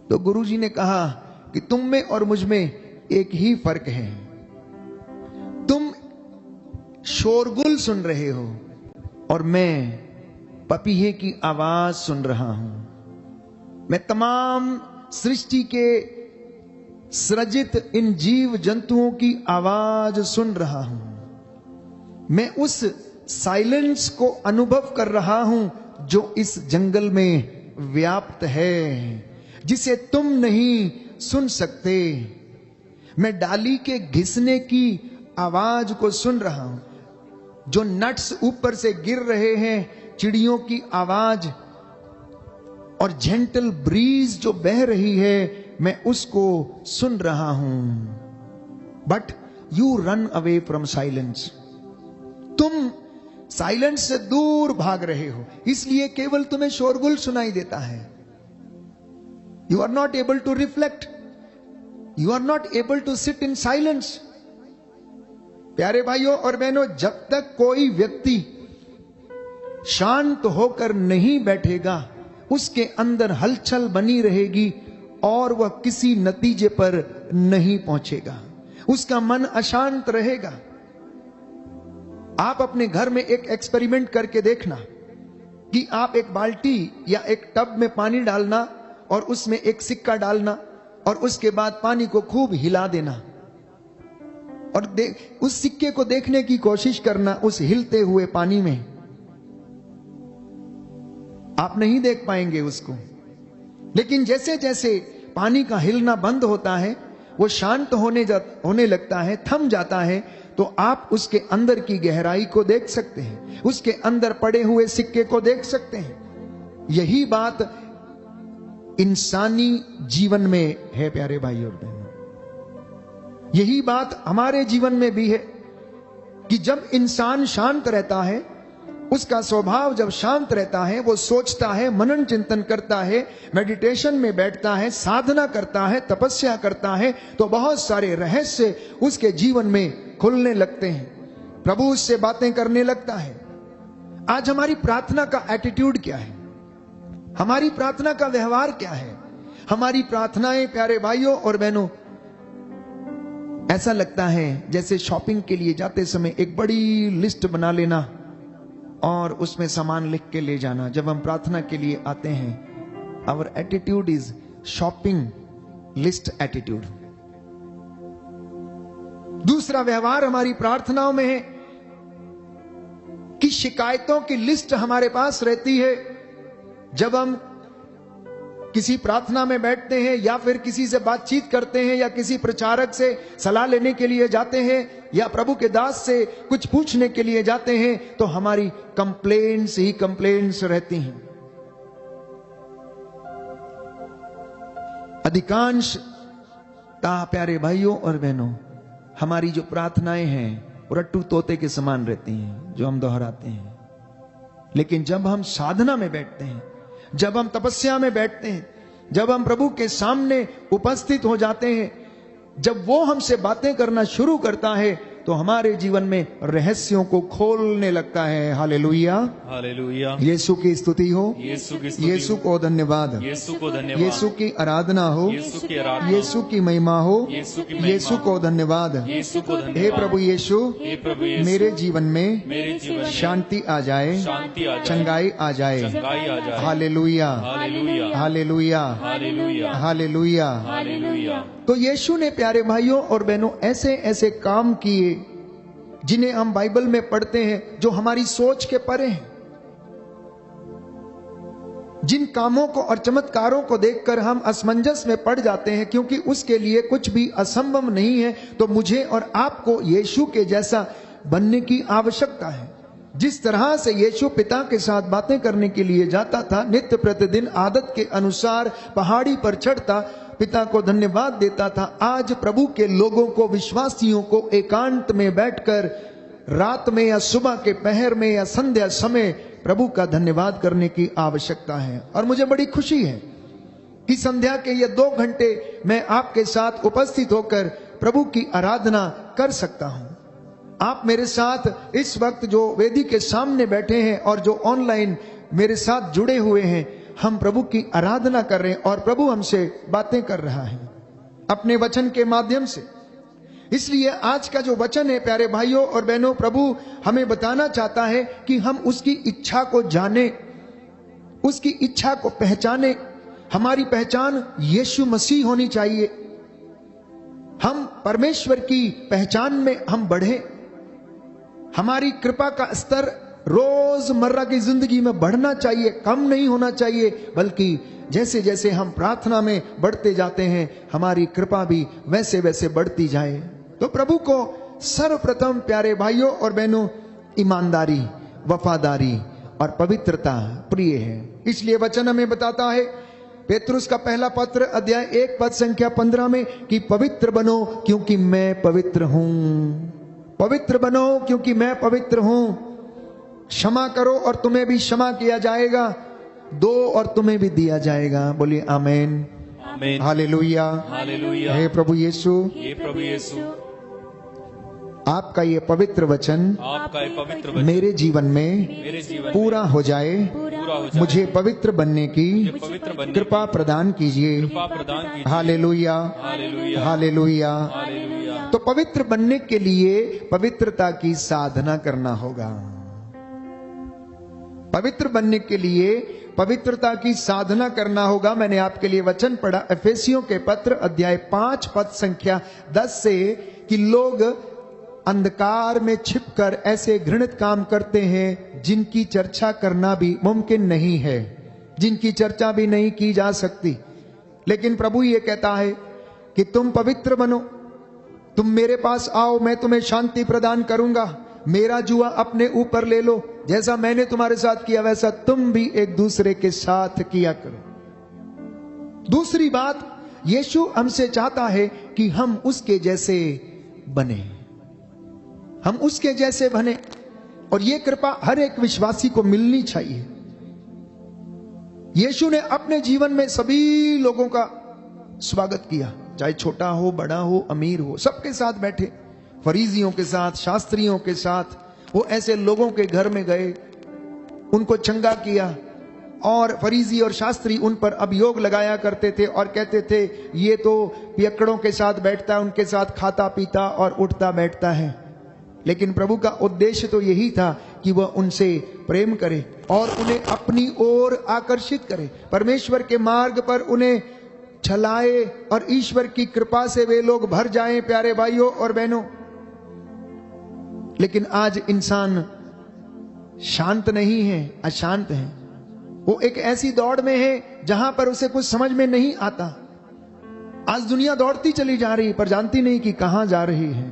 तो गुरुजी ने कहा कि तुम में और मुझ में एक ही फर्क है, तुम शोरगुल सुन रहे हो और मैं पपीहे की आवाज सुन रहा हूं। मैं तमाम सृष्टि के सृजित इन जीव जंतुओं की आवाज सुन रहा हूं। मैं उस साइलेंस को अनुभव कर रहा हूं जो इस जंगल में व्याप्त है, जिसे तुम नहीं सुन सकते। मैं डाली के घिसने की आवाज को सुन रहा हूं, जो नट्स ऊपर से गिर रहे हैं, चिड़ियों की आवाज और जेंटल ब्रीज जो बह रही है, मैं उसको सुन रहा हूं। But you run away from silence. तुम साइलेंस से दूर भाग रहे हो, इसलिए केवल तुम्हें शोरगुल सुनाई देता है। You are not able to reflect, you are not able to sit in silence. प्यारे भाइयों और बहनों, जब तक कोई व्यक्ति शांत होकर नहीं बैठेगा, उसके अंदर हलचल बनी रहेगी और वह किसी नतीजे पर नहीं पहुंचेगा, उसका मन अशांत रहेगा। आप अपने घर में एक एक्सपेरिमेंट करके देखना कि आप एक बाल्टी या एक टब में पानी डालना और उसमें एक सिक्का डालना और उसके बाद पानी को खूब हिला देना और उस सिक्के को देखने की कोशिश करना उस हिलते हुए पानी में। आप नहीं देख पाएंगे उसको, लेकिन जैसे जैसे पानी का हिलना बंद होता है, वो शांत होने लगता है, थम जाता है, तो आप उसके अंदर की गहराई को देख सकते हैं, उसके अंदर पड़े हुए सिक्के को देख सकते हैं। यही बात इंसानी जीवन में है प्यारे भाई और बहनों। यही बात हमारे जीवन में भी है कि जब इंसान शांत रहता है, उसका स्वभाव जब शांत रहता है, वो सोचता है, मनन चिंतन करता है, मेडिटेशन में बैठता है, साधना करता है, तपस्या करता है, तो बहुत सारे रहस्य उसके जीवन में खुलने लगते हैं, प्रभु उससे बातें करने लगता है। आज हमारी प्रार्थना का एटीट्यूड क्या है, हमारी प्रार्थना का व्यवहार क्या है। हमारी प्रार्थनाएं प्यारे भाइयों और बहनों, ऐसा लगता है जैसे शॉपिंग के लिए जाते समय एक बड़ी लिस्ट बना लेना और उसमें सामान लिख के ले जाना। जब हम प्रार्थना के लिए आते हैं, our attitude is shopping list attitude. दूसरा व्यवहार हमारी प्रार्थनाओं में है कि शिकायतों की लिस्ट हमारे पास रहती है। जब हम किसी प्रार्थना में बैठते हैं या फिर किसी से बातचीत करते हैं या किसी प्रचारक से सलाह लेने के लिए जाते हैं या प्रभु के दास से कुछ पूछने के लिए जाते हैं, तो हमारी कंप्लेंट्स ही कंप्लेंट्स रहती हैं। अधिकांशतः प्यारे भाइयों और बहनों, हमारी जो प्रार्थनाएं हैं वो रट्टू तोते के समान रहती हैं, जो हम दोहराते हैं। लेकिन जब हम साधना में बैठते हैं, जब हम तपस्या में बैठते हैं, जब हम प्रभु के सामने उपस्थित हो जाते हैं, जब वो हमसे बातें करना शुरू करता है, तो हमारे जीवन में रहस्यों को खोलने लगता है। Hallelujah, hallelujah. यीशु की स्तुति हो, यीशु की स्तुति यीशु को धन्यवाद, यीशु को धन्यवाद, यीशु की आराधना हो, यीशु की आराधना, यीशु की महिमा हो, यीशु की महिमा, यीशु को धन्यवाद। यीशु को धन्यवाद। हे प्रभु यीशु, हे प्रभु यीशु, मेरे जीवन में मेरे जीवन में शांति आ जाए, शांति आ जाए, चंगाई आ जाए। चंगाई आ जाए। Hallelujah, hallelujah, hallelujah, hallelujah, hallelujah. Hallelujah. तो यीशु ने प्यारे भाइयों और बहनों ऐसे ऐसे काम किए जिन्हें हम बाइबल में पढ़ते हैं, जो हमारी सोच के परे हैं। जिन कामों को और चमत्कारों को देखकर हम असमंजस में पड़ जाते हैं, क्योंकि उसके लिए कुछ भी असंभव नहीं है। तो मुझे और आपको यीशु के जैसा बनने की आवश्यकता है। जिस तरह से यीशु पिता के साथ बातें करने के लिए जाता था, नित्य प्रतिदिन आदत के अनुसार पहाड़ी पर चढ़ता, पिता को धन्यवाद देता था, आज प्रभु के लोगों को, विश्वासियों को एकांत में बैठकर रात में या सुबह के पहर में या संध्या समय प्रभु का धन्यवाद करने की आवश्यकता है। और मुझे बड़ी खुशी है कि संध्या के ये 2 घंटे मैं आपके साथ उपस्थित होकर प्रभु की आराधना कर सकता हूं। आप मेरे साथ इस वक्त जो वेदी के सामने बैठे हैं और जो ऑनलाइन मेरे साथ जुड़े हुए हैं, हम प्रभु की आराधना कर रहे हैं और प्रभु हमसे बातें कर रहा है अपने वचन के माध्यम से। इसलिए आज का जो वचन है प्यारे भाइयों और बहनों, प्रभु हमें बताना चाहता है कि हम उसकी इच्छा को जाने, उसकी इच्छा को पहचाने। हमारी पहचान यीशु मसीह होनी चाहिए। हम परमेश्वर की पहचान में हम बढ़े। हमारी कृपा का स्तर रोजमर्रा की जिंदगी में बढ़ना चाहिए, कम नहीं होना चाहिए, बल्कि जैसे जैसे हम प्रार्थना में बढ़ते जाते हैं, हमारी कृपा भी वैसे वैसे बढ़ती जाए। तो प्रभु को सर्वप्रथम प्यारे भाइयों और बहनों ईमानदारी, वफादारी और पवित्रता प्रिय है। इसलिए वचन हमें बताता है पेतरुस का पहला पत्र अध्याय 1 पद संख्या 15 में कि पवित्र बनो क्योंकि मैं पवित्र हूं। पवित्र बनो क्योंकि मैं पवित्र हूं। क्षमा करो और तुम्हें भी क्षमा किया जाएगा, दो और तुम्हें भी दिया जाएगा। बोलिए आमीन, आमीन, हालेलुया, हालेलुया। हे प्रभु यीशु, हे प्रभु यीशु, आपका ये पवित्र वचन आपका ये पवित्र वचन मेरे जीवन में मेरे जीवन में पूरा हो जाए। पूरा हो जाए। मुझे पवित्र बनने की पवित्र बनने कृपा प्रदान कीजिए। कृपा प्रदान कीजिए। Hallelujah, hallelujah, hallelujah. हालेलुया। तो पवित्र बनने के लिए पवित्रता की साधना करना होगा। पवित्र बनने के लिए पवित्रता की साधना करना होगा। मैंने आपके लिए वचन पढ़ा एफेसियों के पत्र अध्याय 5 पद संख्या 10 से कि लोग अंधकार में छिपकर ऐसे घृणित काम करते हैं जिनकी चर्चा करना भी मुमकिन नहीं है, जिनकी चर्चा भी नहीं की जा सकती। लेकिन प्रभु ये कहता है कि तुम पवित्र बनो, तुम मेरे पास आओ, मैं तुम्हें शांति प्रदान करूंगा। मेरा जुआ अपने ऊपर ले लो, जैसा मैंने तुम्हारे साथ किया वैसा तुम भी एक दूसरे के साथ किया करो। दूसरी बात, यीशु हमसे चाहता है कि हम उसके जैसे बने, हम उसके जैसे बने। और यह कृपा हर एक विश्वासी को मिलनी चाहिए। यीशु ने अपने जीवन में सभी लोगों का स्वागत किया, चाहे छोटा हो, बड़ा हो, अमीर हो, सबके साथ बैठे। फरीसियों के साथ, शास्त्रियों के साथ वो ऐसे लोगों के घर में गए उनको चंगा किया। और फरीसी और शास्त्री उन पर अभियोग लगाया करते थे और कहते थे ये तो पियक्कड़ों के साथ बैठता है, उनके साथ खाता पीता और उठता बैठता है। लेकिन प्रभु का उद्देश्य तो यही था कि वह उनसे प्रेम करे और उन्हें अपनी ओर आकर्षित करे, परमेश्वर के मार्ग पर उन्हें चलाए और ईश्वर की कृपा से वे लोग भर जाएं। प्यारे भाइयों और बहनों, लेकिन आज इंसान शांत नहीं है, अशांत है। वो एक ऐसी दौड़ में है जहां पर उसे कुछ समझ में नहीं आता। आज दुनिया दौड़ती चली जा रही पर जानती नहीं कि कहां जा रही है।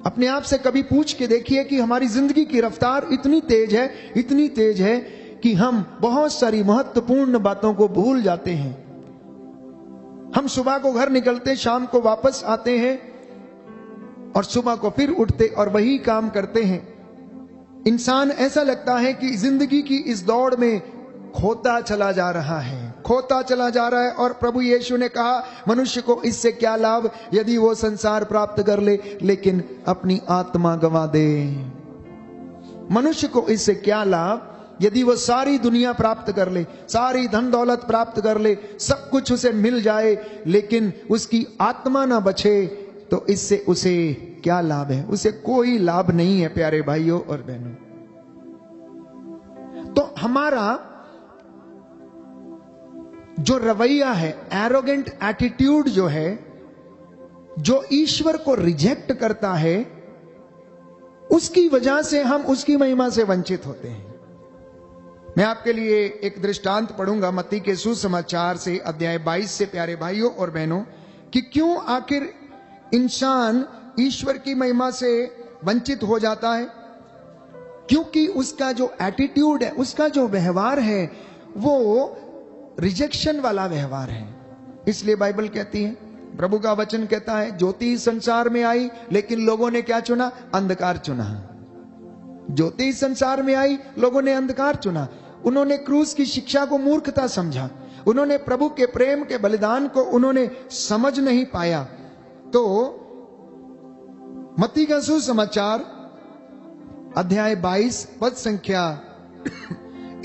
अपने आप से कभी पूछ के देखिए कि हमारी जिंदगी की रफ्तार इतनी तेज है कि हम बहुत सारी महत्वपूर्ण बातों को भूल जाते हैं। हम सुबह को घर निकलते, शाम को वापस आते हैं और सुबह को फिर उठते और वही काम करते हैं। इंसान ऐसा लगता है कि जिंदगी की इस दौड़ में खोता चला जा रहा है। और प्रभु यीशु ने कहा मनुष्य को इससे क्या लाभ यदि वो संसार प्राप्त कर ले लेकिन अपनी आत्मा गंवा दे। मनुष्य को इससे क्या लाभ यदि वो सारी दुनिया प्राप्त कर ले, सारी धन दौलत प्राप्त कर ले, सब कुछ उसे मिल जाए, लेकिन उसकी आत्मा ना बचे तो इससे उसे क्या लाभ है? उसे कोई लाभ नहीं है। प्यारे भाइयों और बहनों, तो हमारा जो रवैया है, एरोगेंट एटीट्यूड जो है, जो ईश्वर को रिजेक्ट करता है, उसकी वजह से हम उसकी महिमा से वंचित होते हैं। मैं आपके लिए एक दृष्टांत पढ़ूंगा मत्ती के सुसमाचार से अध्याय 22 से, प्यारे भाइयों और बहनों, कि क्यों आखिर इंसान ईश्वर की महिमा से वंचित हो जाता है। क्योंकि उसका जो एटीट्यूड है, उसका जो व्यवहार है, वो रिजेक्शन वाला व्यवहार है। इसलिए बाइबल कहती है, प्रभु का वचन कहता है, ज्योति संसार में आई लेकिन लोगों ने क्या चुना? अंधकार चुना। ज्योति संसार में आई, लोगों ने अंधकार चुना। उन्होंने क्रूस की शिक्षा को मूर्खता समझा, उन्होंने प्रभु के प्रेम के बलिदान को उन्होंने समझ नहीं पाया। तो मत्ती का सुसमाचार अध्याय 22 पद संख्या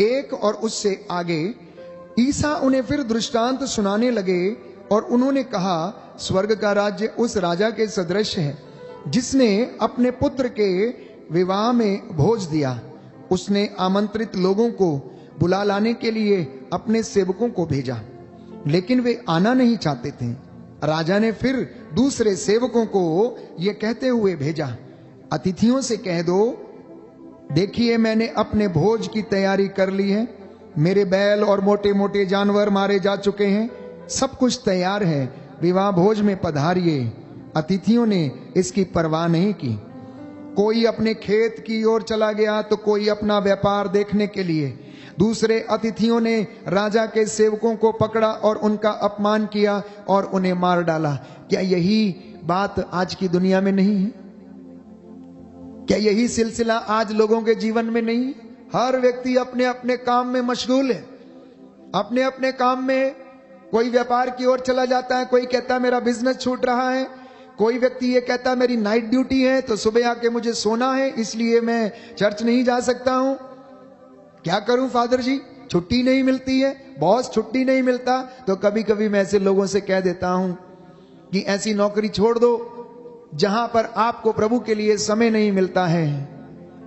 1 और उससे आगे ईसा उन्हें फिर दृष्टांत सुनाने लगे और उन्होंने कहा, स्वर्ग का राज्य उस राजा के सदृश है जिसने अपने पुत्र के विवाह में भोज दिया। उसने आमंत्रित लोगों को बुला लाने के लिए अपने सेवकों को भेजा, लेकिन वे आना नहीं चाहते थे। राजा ने फिर दूसरे सेवकों को यह कहते हुए भेजा, अतिथियों से कह दो, देखिए मैंने अपने भोज की तैयारी कर ली है। मेरे बैल और मोटे मोटे जानवर मारे जा चुके हैं, सब कुछ तैयार है, विवाह भोज में पधारिए। अतिथियों ने इसकी परवाह नहीं की। कोई अपने खेत की ओर चला गया तो कोई अपना व्यापार देखने के लिए। दूसरे अतिथियों ने राजा के सेवकों को पकड़ा और उनका अपमान किया और उन्हें मार डाला। क्या यही बात आज की दुनिया में नहीं है? क्या यही सिलसिला आज लोगों के जीवन में नहीं है? हर व्यक्ति अपने अपने काम में मशगूल है, अपने अपने काम में। कोई व्यापार की ओर चला जाता है, कोई कहता है मेरा बिजनेस छूट रहा है, कोई व्यक्ति ये कहता है मेरी नाइट ड्यूटी है तो सुबह आके मुझे सोना है, इसलिए मैं चर्च नहीं जा सकता हूं। क्या करूं फादर जी, छुट्टी नहीं मिलती है, बॉस छुट्टी नहीं मिलता। तो कभी कभी मैं ऐसे लोगों से कह देता हूं कि ऐसी नौकरी छोड़ दो जहां पर आपको प्रभु के लिए समय नहीं मिलता है,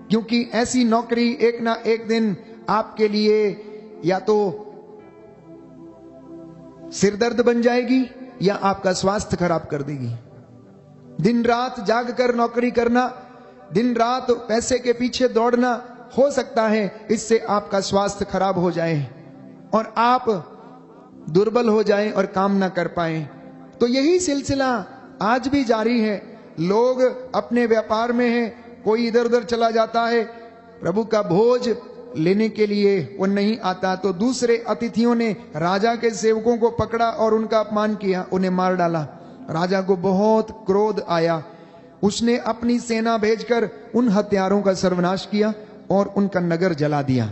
क्योंकि ऐसी नौकरी एक ना एक दिन आपके लिए या तो सिरदर्द बन जाएगी या आपका स्वास्थ्य खराब कर देगी। दिन रात जाग कर नौकरी करना, दिन रात पैसे के पीछे दौड़ना, हो सकता है इससे आपका स्वास्थ्य खराब हो जाए और आप दुर्बल हो जाएं और काम ना कर पाएं। तो यही सिलसिला आज भी जारी है। लोग अपने व्यापार में हैं, कोई इधर उधर चला जाता है, प्रभु का भोज लेने के लिए वो नहीं आता। तो दूसरे अतिथियों ने राजा के सेवकों को पकड़ा और उनका अपमान किया, उन्हें मार डाला। राजा को बहुत क्रोध आया, उसने अपनी सेना भेजकर उन हत्यारों का सर्वनाश किया और उनका नगर जला दिया।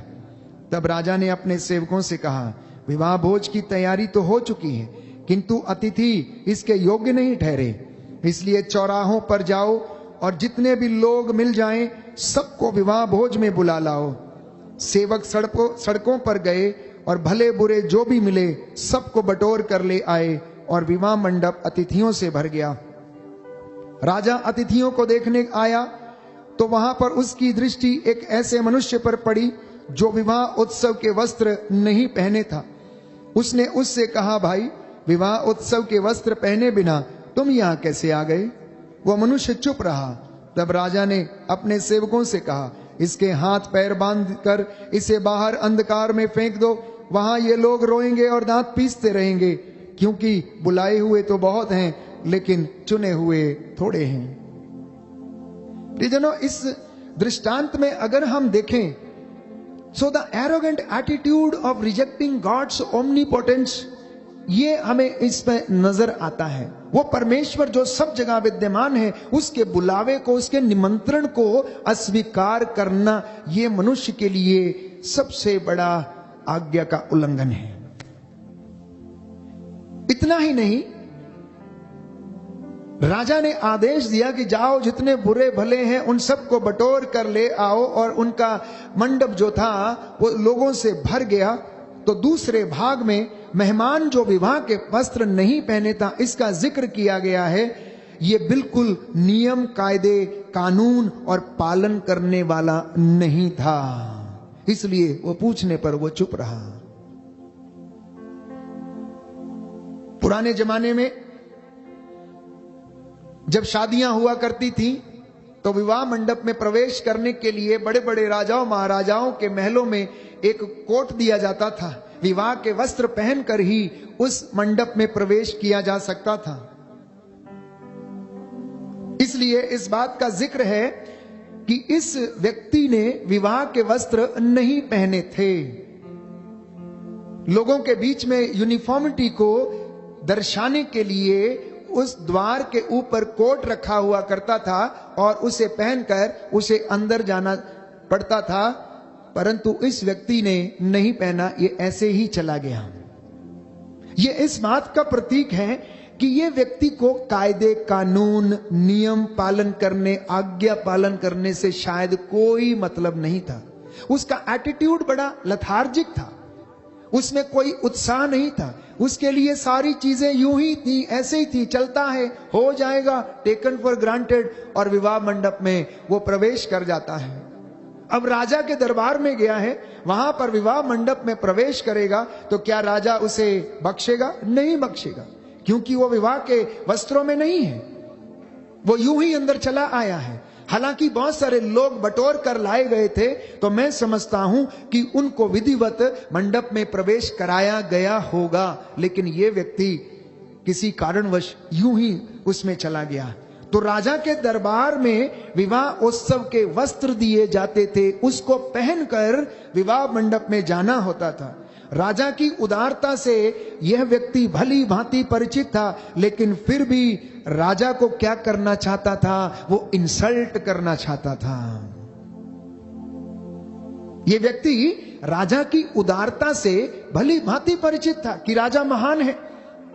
तब राजा ने अपने सेवकों से कहा, विवाह भोज की तैयारी तो हो चुकी है, किंतु अतिथि इसके योग्य नहीं ठहरे। इसलिए चौराहों पर जाओ और जितने भी लोग मिल जाएं सबको विवाह भोज में बुला लाओ। सेवक सड़कों पर गए और भले बुरे जो भी मिले सबको बटोर कर ले आए और विवाह मंडप अतिथियों से भर गया। राजा अतिथियों को देखने आया तो वहां पर उसकी दृष्टि एक ऐसे मनुष्य पर पड़ी जो विवाह उत्सव के वस्त्र नहीं पहने था। उसने उससे कहा, भाई, विवाह उत्सव के वस्त्र पहने बिना तुम यहां कैसे आ गए? वो मनुष्य चुप रहा। तब राजा ने अपने सेवकों से कहा, इसके हाथ पैर बांध कर इसे बाहर अंधकार में फेंक दो, वहां ये लोग रोएंगे और दांत पीसते रहेंगे, क्योंकि बुलाए हुए तो बहुत हैं लेकिन चुने हुए थोड़े हैं। प्रियजनों, इस दृष्टांत में अगर हम देखें, so the arrogant attitude of rejecting God's omnipotence, ये हमें इसमें नजर आता है। वो परमेश्वर जो सब जगह विद्यमान है, उसके बुलावे को, उसके निमंत्रण को अस्वीकार करना, ये मनुष्य के लिए सबसे बड़ा आज्ञा का उल्लंघन है। इतना ही नहीं, राजा ने आदेश दिया कि जाओ, जितने बुरे भले हैं उन सबको बटोर कर ले आओ, और उनका मंडप जो था वो लोगों से भर गया। तो दूसरे भाग में मेहमान जो विवाह के वस्त्र नहीं पहने था, इसका जिक्र किया गया है। ये बिल्कुल नियम, कायदे, कानून और पालन करने वाला नहीं था, इसलिए वो पूछने पर वो चुप रहा। पुराने जमाने में जब शादियां हुआ करती थी तो विवाह मंडप में प्रवेश करने के लिए बड़े बड़े राजाओं महाराजाओं के महलों में एक कोट दिया जाता था। विवाह के वस्त्र पहनकर ही उस मंडप में प्रवेश किया जा सकता था। इसलिए इस बात का जिक्र है कि इस व्यक्ति ने विवाह के वस्त्र नहीं पहने थे। लोगों के बीच में यूनिफॉर्मिटी को दर्शाने के लिए उस द्वार के ऊपर कोट रखा हुआ करता था और उसे पहनकर उसे अंदर जाना पड़ता था, परंतु इस व्यक्ति ने नहीं पहना, ये ऐसे ही चला गया। ये इस बात का प्रतीक है कि ये व्यक्ति को कायदे, कानून, नियम पालन करने, आज्ञा पालन करने से शायद कोई मतलब नहीं था। उसका एटीट्यूड बड़ा लथार्जिक था, उसमें कोई उत्साह नहीं था। उसके लिए सारी चीजें यूं ही थी, ऐसे ही थी, चलता है, हो जाएगा, टेकन फॉर ग्रांटेड, और विवाह मंडप में वो प्रवेश कर जाता है। अब राजा के दरबार में गया है, वहां पर विवाह मंडप में प्रवेश करेगा तो क्या राजा उसे बख्शेगा? नहीं बख्शेगा, क्योंकि वो विवाह के वस्त्रों में नहीं है, वो यूं ही अंदर चला आया है। हालांकि बहुत सारे लोग बटोर कर लाए गए थे, तो मैं समझता हूं कि उनको विधिवत मंडप में प्रवेश कराया गया होगा, लेकिन ये व्यक्ति किसी कारणवश यूं ही उसमें चला गया। तो राजा के दरबार में विवाह उत्सव के वस्त्र दिए जाते थे, उसको पहनकर विवाह मंडप में जाना होता था। राजा की उदारता से यह व्यक्ति भली भांति परिचित था, लेकिन फिर भी राजा को क्या करना चाहता था? वो इंसल्ट करना चाहता था। यह व्यक्ति राजा की उदारता से भली भांति परिचित था कि राजा महान है।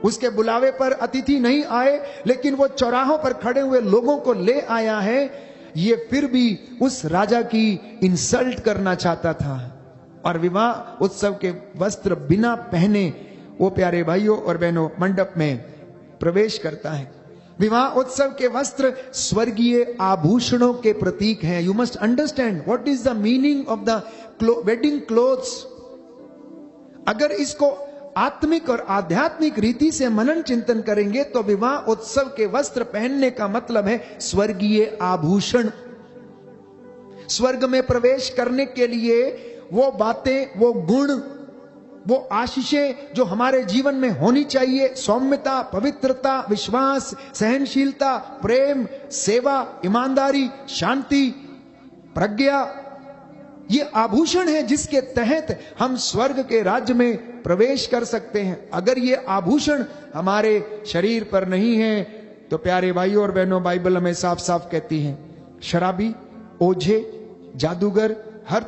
उसके बुलावे पर अतिथि नहीं आए, लेकिन वो चौराहों पर खड़े हुए लोगों को ले आया है। ये फिर भी उस राजा की इंसल्ट करना चाहता था और विवाह उत्सव के वस्त्र बिना पहने वो प्यारे भाइयों और बहनों मंडप में प्रवेश करता है। विवाह उत्सव के वस्त्र स्वर्गीय आभूषणों के प्रतीक हैं। You must understand what is the meaning of the wedding clothes. अगर इसको आत्मिक और आध्यात्मिक रीति से मनन चिंतन करेंगे तो विवाह उत्सव के वस्त्र पहनने का मतलब है स्वर्गीय आभूषण। स्वर्ग में प्रवेश करने के लिए वो बातें, वो गुण, वो आशीषें जो हमारे जीवन में होनी चाहिए, सौम्यता, पवित्रता, विश्वास, सहनशीलता, प्रेम, सेवा, ईमानदारी, शांति, प्रज्ञा, ये आभूषण है जिसके तहत हम स्वर्ग के राज्य में प्रवेश कर सकते हैं। अगर ये आभूषण हमारे शरीर पर नहीं है तो प्यारे भाइयों और बहनों, बाइबल हमें साफ साफ कहती है, शराबी, ओझे, जादूगर, हर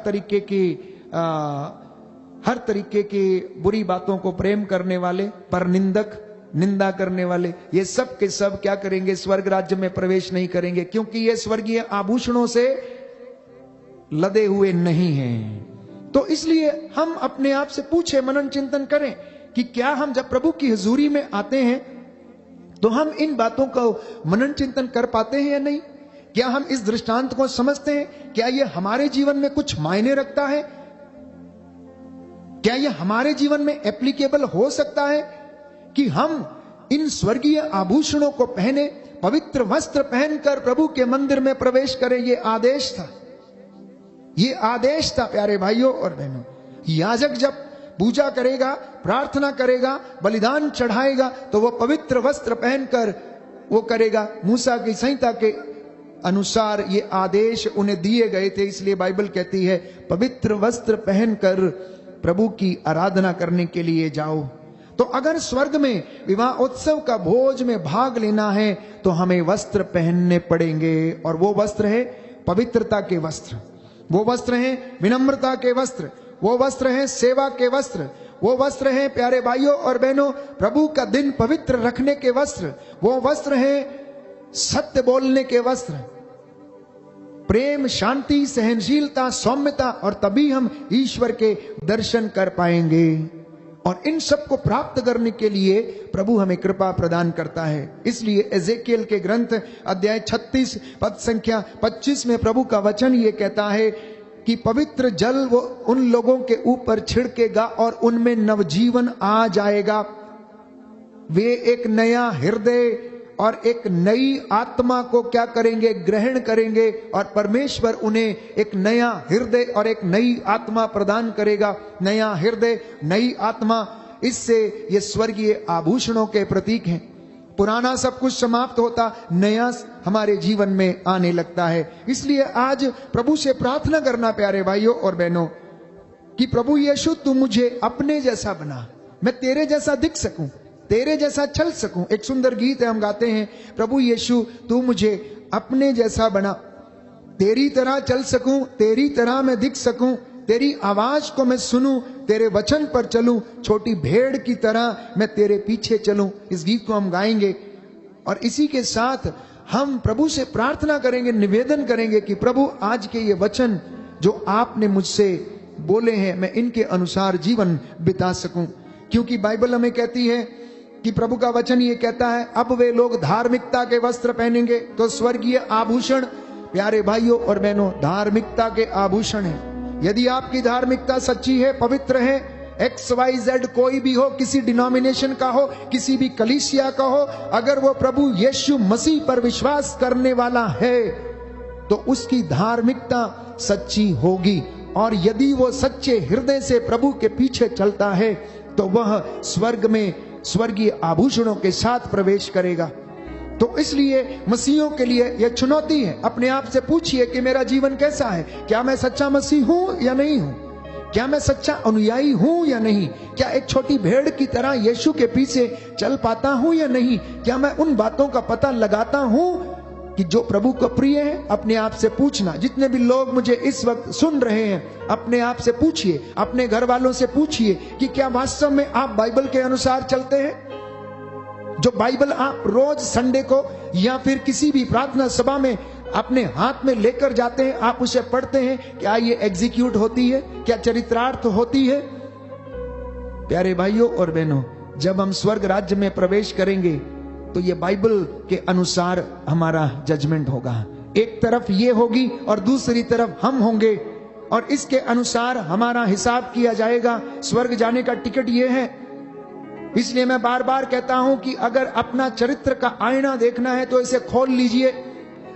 तरीके की बुरी बातों को प्रेम करने वाले, परनिंदक, निंदा करने वाले, ये सब के सब क्या करेंगे? स्वर्ग राज्य में प्रवेश नहीं करेंगे, क्योंकि ये स्वर्गीय आभूषणों से लदे हुए नहीं हैं। तो इसलिए हम अपने आप से पूछे, मनन चिंतन करें कि क्या हम जब प्रभु की हुजूरी में आते हैं तो हम इन बातों का मनन चिंतन कर पाते हैं या नहीं? क्या हम इस दृष्टांत को समझते हैं? क्या यह हमारे जीवन में कुछ मायने रखता है? क्या यह हमारे जीवन में एप्लीकेबल हो सकता है कि हम इन स्वर्गीय आभूषणों को पहने, पवित्र वस्त्र पहनकर प्रभु के मंदिर में प्रवेश करें? ये आदेश था, ये आदेश था प्यारे भाइयों और बहनों। याजक जब पूजा करेगा, प्रार्थना करेगा, बलिदान चढ़ाएगा तो वो पवित्र वस्त्र पहनकर वो करेगा। मूसा की संहिता के अनुसार ये आदेश उन्हें दिए गए थे। इसलिए बाइबल कहती है पवित्र वस्त्र पहनकर प्रभु की आराधना करने के लिए जाओ। तो अगर स्वर्ग में विवाह उत्सव का भोज में भाग लेना है तो हमें वस्त्र पहनने पड़ेंगे, और वो वस्त्र है पवित्रता के वस्त्र, वो वस्त्र है विनम्रता के वस्त्र, वो वस्त्र है सेवा के वस्त्र, वो वस्त्र है प्यारे भाइयों और बहनों प्रभु का दिन पवित्र रखने के वस्त्र, वो वस्त्र है सत्य बोलने के वस्त्र, प्रेम, शांति, सहनशीलता, सौम्यता, और तभी हम ईश्वर के दर्शन कर पाएंगे। और इन सब को प्राप्त करने के लिए प्रभु हमें कृपा प्रदान करता है। इसलिए एजेकियल के ग्रंथ अध्याय 36 पद संख्या 25 में प्रभु का वचन ये कहता है कि पवित्र जल वो उन लोगों के ऊपर छिड़केगा और उनमें नवजीवन आ जाएगा। वे एक नया हृदय और एक नई आत्मा को क्या करेंगे? ग्रहण करेंगे, और परमेश्वर उन्हें एक नया हृदय और एक नई आत्मा प्रदान करेगा। नया हृदय, नई आत्मा, इससे ये स्वर्गीय आभूषणों के प्रतीक हैं। पुराना सब कुछ समाप्त होता, नया हमारे जीवन में आने लगता है। इसलिए आज प्रभु से प्रार्थना करना प्यारे भाइयों और बहनों कि प्रभु यीशु तू मुझे अपने जैसा बना, मैं तेरे जैसा दिख सकूं, तेरे जैसा चल सकूं। एक सुंदर गीत है, हम गाते हैं, प्रभु यीशु तू मुझे अपने जैसा बना, तेरी तरह चल सकूं, तेरी तरह मैं दिख सकूं, तेरी आवाज को मैं सुनूं, तेरे वचन पर चलूं, छोटी भेड़ की तरह मैं तेरे पीछे चलूं। इस गीत को हम गाएंगे और इसी के साथ हम प्रभु से प्रार्थना करेंगे, निवेदन करेंगे कि प्रभु आज के ये वचन जो आपने मुझसे बोले हैं मैं इनके अनुसार जीवन बिता सकूं। क्योंकि बाइबल हमें कहती है कि प्रभु का वचन ये कहता है अब वे लोग धार्मिकता के वस्त्र पहनेंगे। तो स्वर्गीय आभूषण प्यारे भाइयों और बहनों धार्मिकता के आभूषण है। यदि आपकी धार्मिकता सच्ची है, पवित्र है, XYZ कोई भी हो, किसी डिनोमिनेशन का हो, किसी भी कलीसिया का हो, अगर वो प्रभु यीशु मसीह पर विश्वास करने वाला है तो उसकी धार्मिकता सच्ची होगी। और यदि वो सच्चे हृदय से प्रभु के पीछे चलता है तो वह स्वर्ग में स्वर्गीय आभूषणों के साथ प्रवेश करेगा। तो इसलिए मसीहों के लिए यह चुनौती है। अपने आप से पूछिए कि मेरा जीवन कैसा है? क्या मैं सच्चा मसीह हूं या नहीं हूं? क्या मैं सच्चा अनुयायी हूं या नहीं? क्या एक छोटी भेड़ की तरह यीशु के पीछे चल पाता हूं या नहीं? क्या मैं उन बातों का पता लगाता हूं कि जो प्रभु को प्रिय है? अपने आप से पूछना। जितने भी लोग मुझे इस वक्त सुन रहे हैं, अपने आप से पूछिए, अपने घर वालों से पूछिए कि क्या वास्तव में आप बाइबल के अनुसार चलते हैं? जो बाइबल आप रोज संडे को या फिर किसी भी प्रार्थना सभा में अपने हाथ में लेकर जाते हैं, आप उसे पढ़ते हैं, क्या ये एग्जीक्यूट होती है? क्या चरित्रार्थ होती है? प्यारे भाइयों और बहनों, जब हम स्वर्ग राज्य में प्रवेश करेंगे तो ये बाइबल के अनुसार हमारा जजमेंट होगा। एक तरफ ये होगी और दूसरी तरफ हम होंगे, और इसके अनुसार हमारा हिसाब किया जाएगा। स्वर्ग जाने का टिकट ये है। इसलिए मैं बार बार कहता हूं कि अगर अपना चरित्र का आईना देखना है तो इसे खोल लीजिए।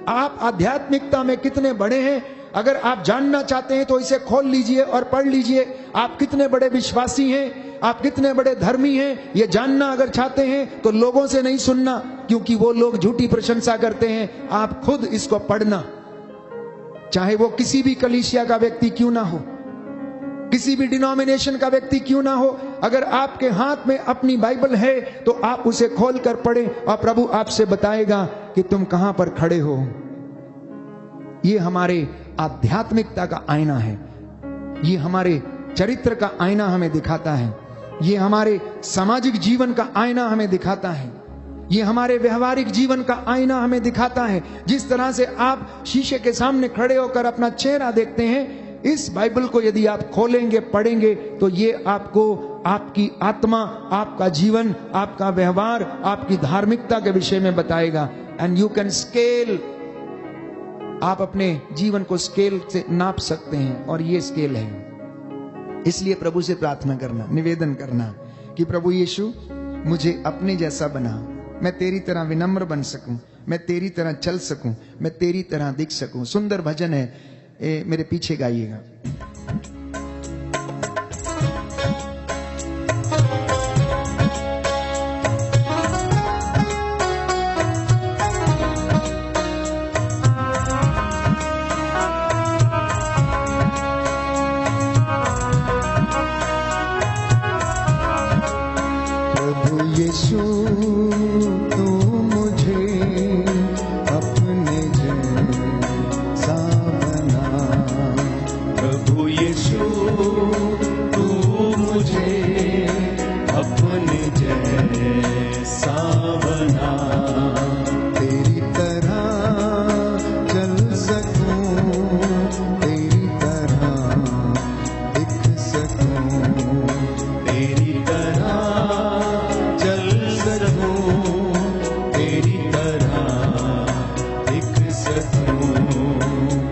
आप आध्यात्मिकता में कितने बड़े हैं, अगर आप जानना चाहते हैं तो इसे खोल लीजिए और पढ़ लीजिए। आप कितने बड़े विश्वासी हैं, आप कितने बड़े धर्मी हैं, ये जानना अगर चाहते हैं तो लोगों से नहीं सुनना, क्योंकि वो लोग झूठी प्रशंसा करते हैं। आप खुद इसको पढ़ना, चाहे वो किसी भी कलीसिया का व्यक्ति क्यों ना हो, किसी भी डिनोमिनेशन का व्यक्ति क्यों ना हो। अगर आपके हाथ में अपनी बाइबल है तो आप उसे खोल कर पढ़ें और प्रभु आपसे बताएगा कि तुम कहां पर खड़े हो। ये हमारे आध्यात्मिकता का आईना है, ये हमारे चरित्र का आईना हमें दिखाता है, ये हमारे सामाजिक जीवन का आईना हमें दिखाता है, ये हमारे व्यवहारिक जीवन का आईना हमें दिखाता है। जिस तरह से आप शीशे के सामने खड़े होकर अपना चेहरा देखते हैं, इस बाइबल को यदि आप खोलेंगे, पढ़ेंगे, तो ये आपको आपकी आत्मा, आपका जीवन, आपका व्यवहार, आपकी धार्मिकता के विषय में बताएगा। एंड यू कैन स्केल, आप अपने जीवन को स्केल से नाप सकते हैं, और ये स्केल है। इसलिए प्रभु से प्रार्थना करना, निवेदन करना कि प्रभु यीशु मुझे अपने जैसा बना, मैं तेरी तरह विनम्र बन सकूं, मैं तेरी तरह चल सकूं, मैं तेरी तरह दिख सकूं। सुंदर भजन है, मेरे पीछे गाइएगा। प्रभु यीशु तू मुझे अपने जैसा बना, प्रभु यीशु तू मुझे अपने जैसा बना, तेरी तरह चल सकूं, तेरी तरह दिख सकूं, तेरी तरह चल सकूं, तेरी तरह दिख सकूं।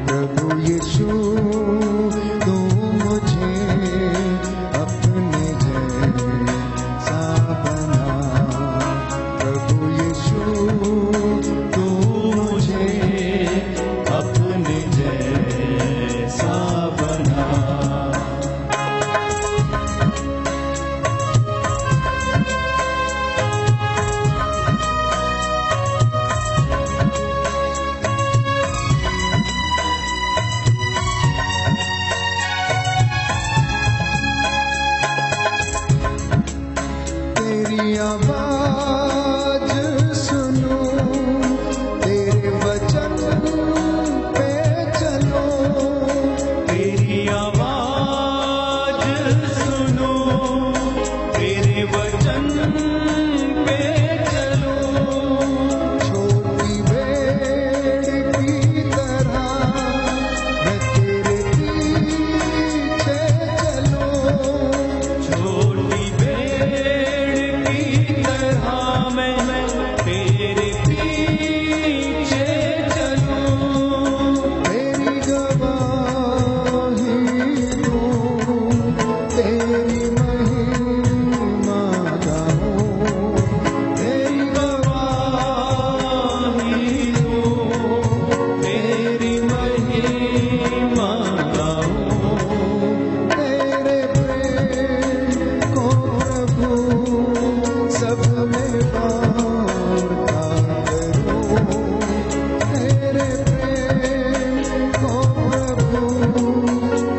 प्रभु यीशु तू मुझे अपने जैसा बना, प्रभु यीशु तू मुझे अपने जैसा बना। तेरी आवाज सुनो, तेरे वचन पे चलो, तेरी आवाज सुनो, तेरे वचन पे चलो, छोटी भेड़ की तरह मैं तेरे पीछे चलो, छोटी भेड़ की तरह मैं तेरे पीछे चलूं, तेरी गवाही दूं, तेरी महिमा गाऊं, तेरी गवाही दूं, तेरी महिमा गाऊं, तेरे प्रेम को प्रभु सब में बांटा करूं, तेरे प्रेम को प्रभु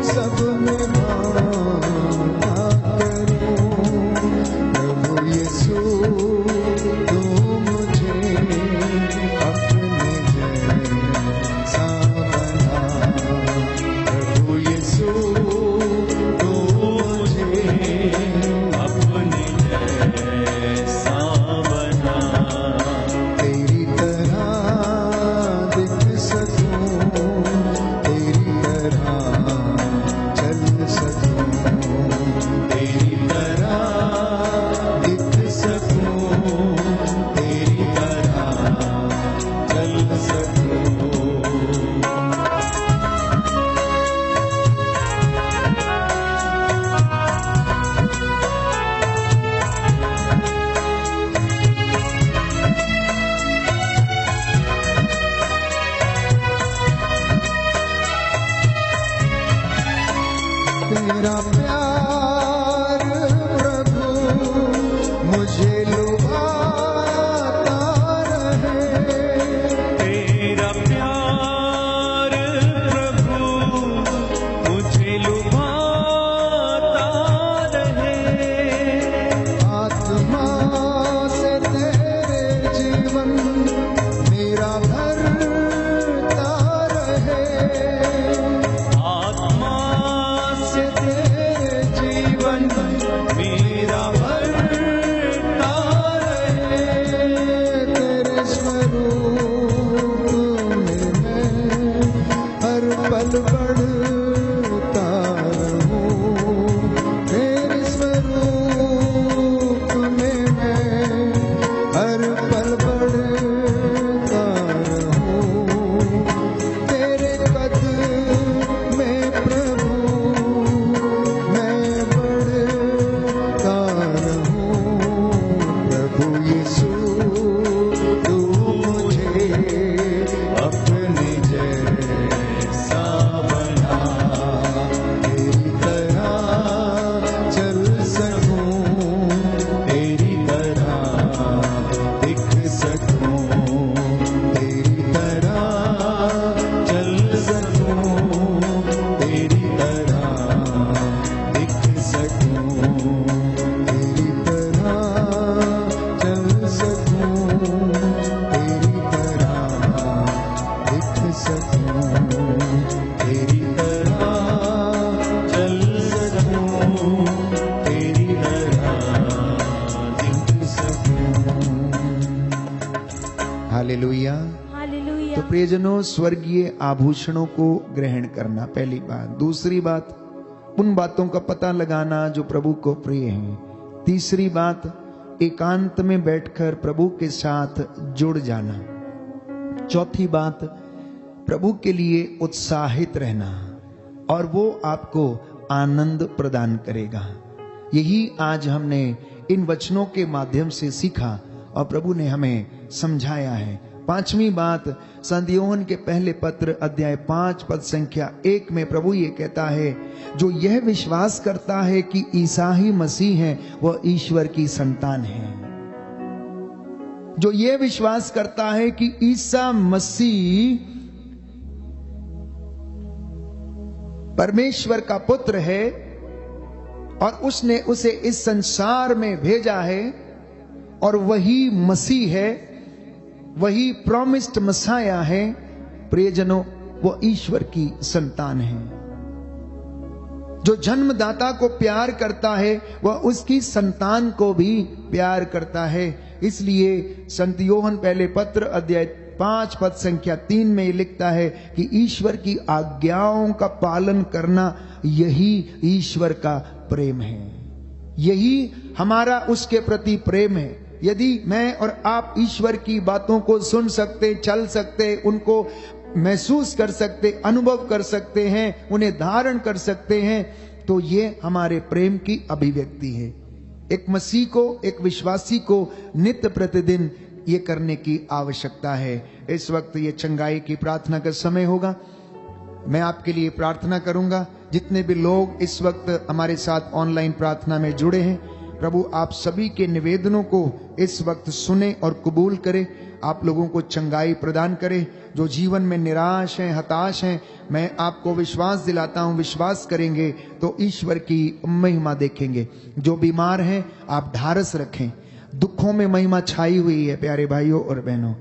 सब में बांटा करूं। प्रभु यीशु तू मुझे अपने जैसा बना, प्रभु यीशु तू मुझे अपने जैसा बना, तेरी तरह दिख सकूं, तेरी तरह चल सकूं, तेरी तरह दिख सकूं, तेरी तरह चल सकूं। तेरा प्यार प्रभु मुझे लुभाता रहे, तेरा प्यार प्रभु मुझे लुभाता रहे, आत्मा से तेरे जीवन मेरा भरता रहे, आत्मा से तेरे जीवन प्रियजनों, स्वर्गीय आभूषणों को ग्रहण करना पहली बात। दूसरी बात, उन बातों का पता लगाना जो प्रभु को प्रिय है। तीसरी बात, एकांत में बैठकर प्रभु के साथ जुड़ जाना। चौथी बात, प्रभु के लिए उत्साहित रहना, और वो आपको आनंद प्रदान करेगा। यही आज हमने इन वचनों के माध्यम से सीखा और प्रभु ने हमें समझाया है। पांचवी बात, संत यूहन्ना के पहले पत्र अध्याय 5 पद संख्या 1 में प्रभु ये कहता है, जो यह विश्वास करता है कि ईसा ही मसीह है वह ईश्वर की संतान है। जो यह विश्वास करता है कि ईसा मसीह परमेश्वर का पुत्र है और उसने उसे इस संसार में भेजा है, और वही मसीह है, वही प्रॉमिस्ड मसाया है, प्रियजनों, वो ईश्वर की संतान है। जो जन्मदाता को प्यार करता है वह उसकी संतान को भी प्यार करता है। इसलिए संत यूहन्ना पहले पत्र अध्याय 5 पद संख्या 3 में लिखता है कि ईश्वर की आज्ञाओं का पालन करना यही ईश्वर का प्रेम है, यही हमारा उसके प्रति प्रेम है। यदि मैं और आप ईश्वर की बातों को सुन सकते, चल सकते, उनको महसूस कर सकते, अनुभव कर सकते हैं, उन्हें धारण कर सकते हैं, तो ये हमारे प्रेम की अभिव्यक्ति है। एक मसीह को, एक विश्वासी को नित्य प्रतिदिन ये करने की आवश्यकता है। इस वक्त ये चंगाई की प्रार्थना का समय होगा। मैं आपके लिए प्रार्थना करूंगा। जितने भी लोग इस वक्त हमारे साथ ऑनलाइन प्रार्थना में जुड़े हैं, प्रभु आप सभी के निवेदनों को इस वक्त सुने और कबूल करे। आप लोगों को चंगाई प्रदान करे। जो जीवन में निराश हैं, हताश हैं, मैं आपको विश्वास दिलाता हूं, विश्वास करेंगे तो ईश्वर की महिमा देखेंगे। जो बीमार हैं, आप ढारस रखें। दुखों में महिमा छाई हुई है प्यारे भाइयों और बहनों।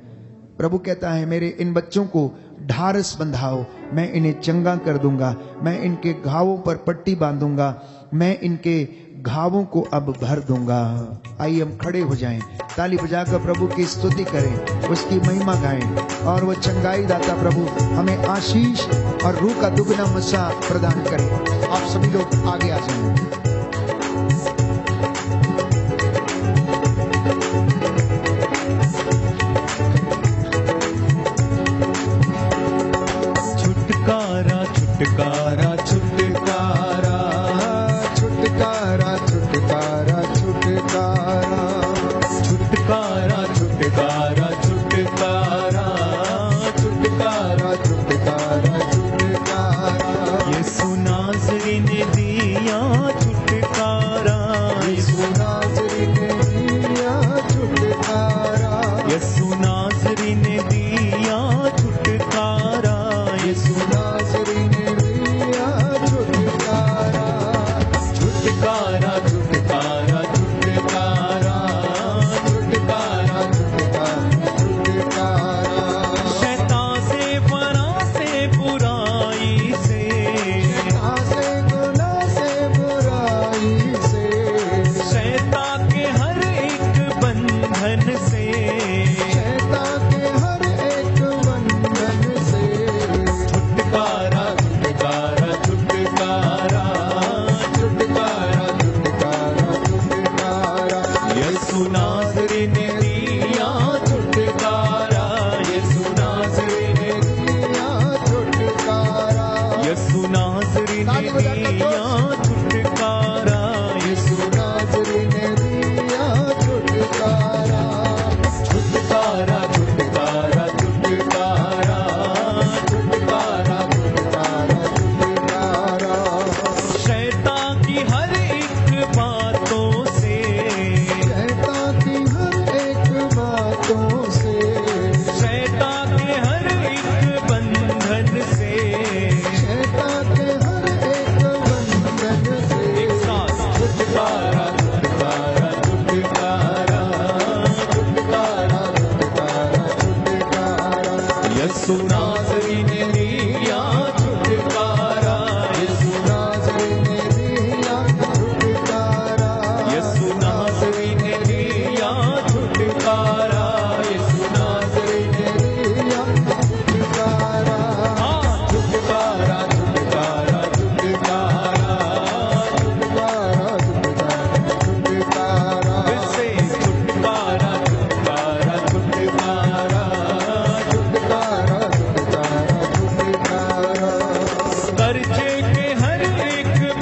प्रभु कहता है, मेरे इन बच्चों को ढारस बंधाओ, मैं इन्हें चंगा कर दूंगा, मैं इनके घावों पर पट्टी बांधूंगा, मैं इनके घावों को अब भर दूंगा। आइए हम खड़े हो जाएं, ताली बजाकर प्रभु की स्तुति करें, उसकी महिमा गाएं, और वो चंगाई दाता प्रभु हमें आशीष और रूह का दुगना मसा प्रदान करें। आप सभी लोग आगे आ जाएं। छुटकारा छुटकारा छुटकारा छुटकारा छुटकारा छुटकारा छुटकारा छुटकारा छुटकारा छुटकारा छुटकारा छुटकारा यीशु नाज़री ने दिया छुटकारा, यीशु नाज़री ने दिया छुटकारा, यीशु नाज़री ने दिया छुटकारा, यीशु नाज़री ने दिया छुटकारा। छुटकारा छुटकारा छुटकारा छुटकारा छुटकारा छुटकारा शैतान से बना से बुराई से, शैतान से गुनाह से बुराई से, शैतान के हर एक बंधन से, शैतान के हर एक बंधन से छुटकारा छुटकारा छुटकारा छुटकारा छुटकारा छुटकारा यीशु नाज़री ने दिया छुटकारा, यीशु नाज़री ने दिया छुटकारा, यीशु नाज़री ने दिया छुटकारा, यीशु नाज़री ने दिया छुटकारा। छुटकारा छुटकारा छुटकारा छुटकारा छुटकारा छुटकारा शैतान की हर एक बातों से, शैतान की हर एक बातों से, शैतान के हर एक बंधन से, शैतान के हर एक बंधन से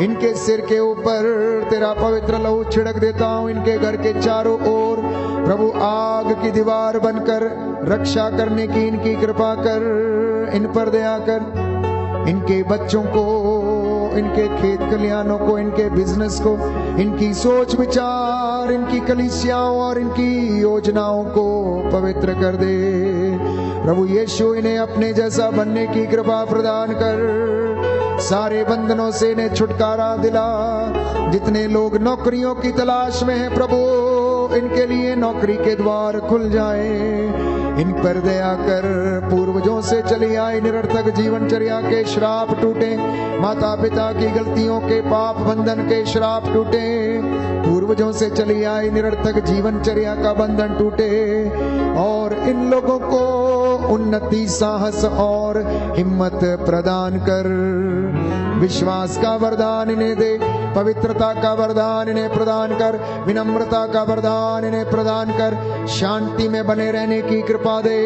इनके सिर के ऊपर तेरा पवित्र लहू छिड़क देता हूँ। इनके घर के चारों ओर प्रभु आग की दीवार बनकर रक्षा करने की इनकी कृपा कर, इन पर दया कर। इनके बच्चों को, इनके खेत खलिहानों को, इनके बिजनेस को, इनकी सोच विचार, इनकी कलीसियाओं और इनकी योजनाओं को पवित्र कर दे। प्रभु यीशु इन्हें अपने जैसा बनने की कृपा प्रदान कर। सारे बंधनों से इन्हें छुटकारा दिला। जितने लोग नौकरियों की तलाश में हैं प्रभु, इनके लिए नौकरी के द्वार खुल जाए। इन पर दया कर। पूर्वजों से चली आई निरर्थक जीवनचर्या के श्राप टूटे। माता पिता की गलतियों के पाप बंधन के श्राप टूटे। पूर्वजों से चली आई निरर्थक जीवनचर्या का बंधन टूटे और इन लोगों को उन्नति, साहस और हिम्मत प्रदान कर। विश्वास का वरदान इन्हें दे, पवित्रता का वरदान इन्हें प्रदान कर, विनम्रता का वरदान इन्हें प्रदान कर, शांति में बने रहने की कृपा दे।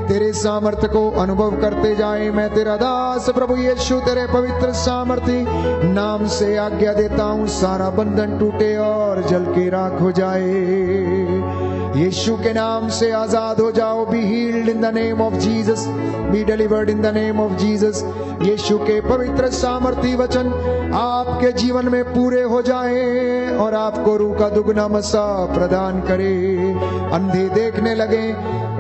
तेरे सामर्थ्य को अनुभव करते जाए। मैं तेरा दास प्रभु यीशु तेरे पवित्र सामर्थी नाम से आज्ञा देता हूँ, सारा बंधन टूटे और जल के राख हो जाए। यीशु के नाम से आजाद हो जाओ। Be healed in the name of Jesus, be delivered in the name of Jesus. Yeshu के पवित्र सामर्थी वचन आपके जीवन में पूरे हो जाए और आपको रूह का दुगना मसा प्रदान करे। अंधे देखने लगे,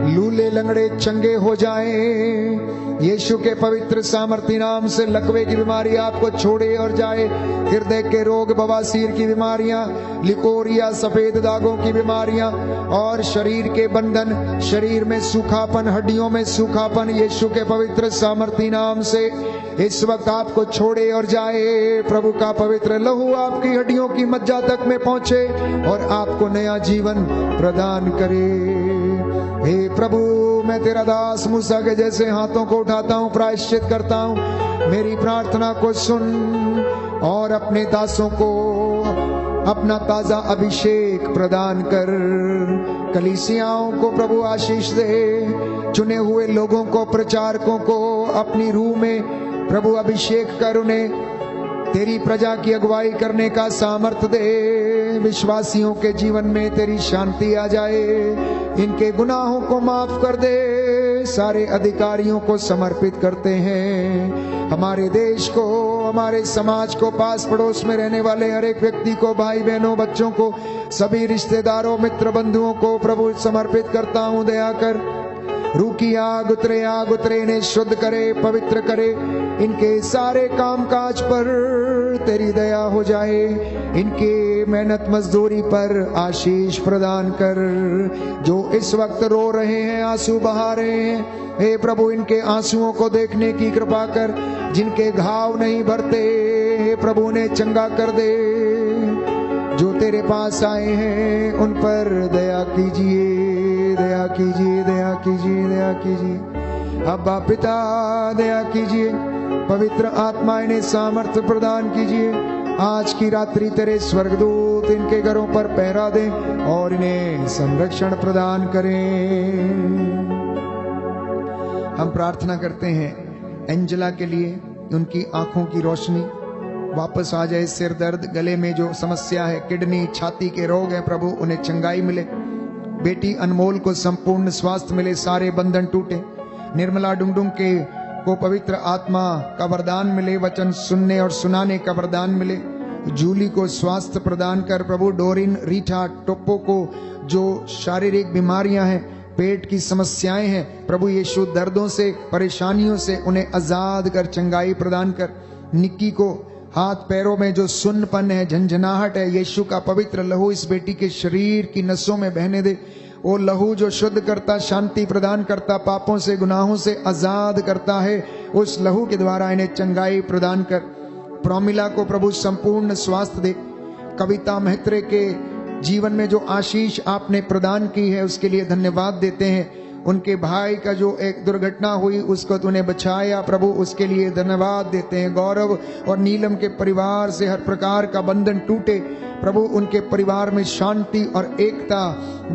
लूले लंगड़े चंगे हो जाएं। यीशु के पवित्र सामर्थी नाम से लकवे की बीमारी आपको छोड़े और जाए। हृदय के रोग, बवासीर की बीमारियां, लिकोरिया, सफेद दागों की बीमारियां और शरीर के बंधन, शरीर में सूखापन, हड्डियों में सूखापन, यीशु के पवित्र सामर्थी नाम से इस वक्त आपको छोड़े और जाए। प्रभु का पवित्र लहू आपकी हड्डियों की मज्जा तक में पहुंचे और आपको नया जीवन प्रदान करे। हे प्रभु, मैं तेरा दास मूसा के जैसे हाथों को उठाता हूँ, प्रायश्चित करता हूँ। मेरी प्रार्थना को सुन और अपने दासों को अपना ताजा अभिषेक प्रदान कर। कलीसियाओं को प्रभु आशीष दे। चुने हुए लोगों को, प्रचारकों को अपनी रूह में प्रभु अभिषेक कर, उन्हें तेरी प्रजा की अगुवाई करने का सामर्थ्य दे। विश्वासियों के जीवन में तेरी शांति आ जाए। इनके गुनाहों को माफ कर दे। सारे अधिकारियों को समर्पित करते हैं। हमारे देश को, हमारे समाज को, पास पड़ोस में रहने वाले हर एक व्यक्ति को, भाई बहनों, बच्चों को, सभी रिश्तेदारों, मित्र बंधुओं को प्रभु समर्पित करता हूँ। दया कर। रूह की आग उतरे, इन्हें शुद्ध करे, पवित्र करे। इनके सारे कामकाज पर तेरी दया हो जाए। इनके मेहनत मजदूरी पर आशीष प्रदान कर। जो इस वक्त रो रहे हैं, आंसू बहा रहे हैं, हे प्रभु इनके आंसुओं को देखने की कृपा कर। जिनके घाव नहीं भरते, हे प्रभु उन्हें चंगा कर दे। जो तेरे पास आए हैं उन पर दया कीजिए, दया कीजिए, दया कीजिए, दया कीजिए। अब्बा पिता दया कीजिए। पवित्र आत्मा इन्हें सामर्थ्य प्रदान कीजिए। आज की रात्रि तेरे स्वर्गदूत इनके घरों पर पहरा दें और इन्हें संरक्षण प्रदान करें। हम प्रार्थना करते हैं एंजेला के लिए, उनकी आंखों की रोशनी वापस आ जाए। सिर दर्द, गले में जो समस्या है, किडनी, छाती के रोग हैं, प्रभु उन्हें चंगाई मिले। बेटी अनमोल को संपूर्ण स्वास्थ्य मिले, सारे बंधन टूटे। निर्मला डुंगडुंग के को पवित्र आत्मा का वरदान मिले, वचन सुनने और सुनाने का वरदान मिले। जूली को स्वास्थ्य प्रदान कर प्रभु। डोरिन, रीठा, टोप्पो को जो शारीरिक बीमारियां हैं, पेट की समस्याएं हैं, प्रभु यीशु दर्दों से, परेशानियों से उन्हें आजाद कर, चंगाई प्रदान कर। निक्की को हाथ पैरों में जो सुन्नपन है, झंझनाहट है, यीशु का पवित्र लहू इस बेटी के शरीर की नसों में बहने दे। वो लहू जो शुद्ध करता, शांति प्रदान करता, पापों से, गुनाहों से आजाद करता है, उस लहू के द्वारा इन्हें चंगाई प्रदान कर। प्रोमिला को प्रभु संपूर्ण स्वास्थ्य दे। कविता मेहत्रे के जीवन में जो आशीष आपने प्रदान की है उसके लिए धन्यवाद देते हैं। उनके भाई का जो एक दुर्घटना हुई उसको तूने बचाया प्रभु, उसके लिए धन्यवाद देते हैं। गौरव और नीलम के परिवार से हर प्रकार का बंधन टूटे प्रभु, उनके परिवार में शांति और एकता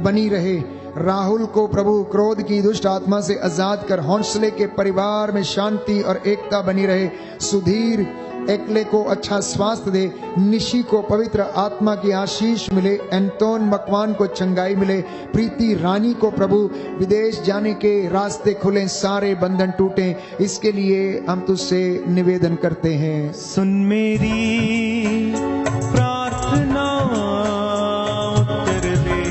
बनी रहे। राहुल को प्रभु क्रोध की दुष्ट आत्मा से आजाद कर, हौसले के परिवार में शांति और एकता बनी रहे। सुधीर एकले को अच्छा स्वास्थ्य दे, निशी को पवित्र आत्मा की आशीष मिले, एंटोन मकवान को चंगाई मिले, प्रीति रानी को प्रभु विदेश जाने के रास्ते खुले, सारे बंधन टूटे, इसके लिए हम तुझसे निवेदन करते हैं। सुन मेरी प्रार्थना उत्तर दे,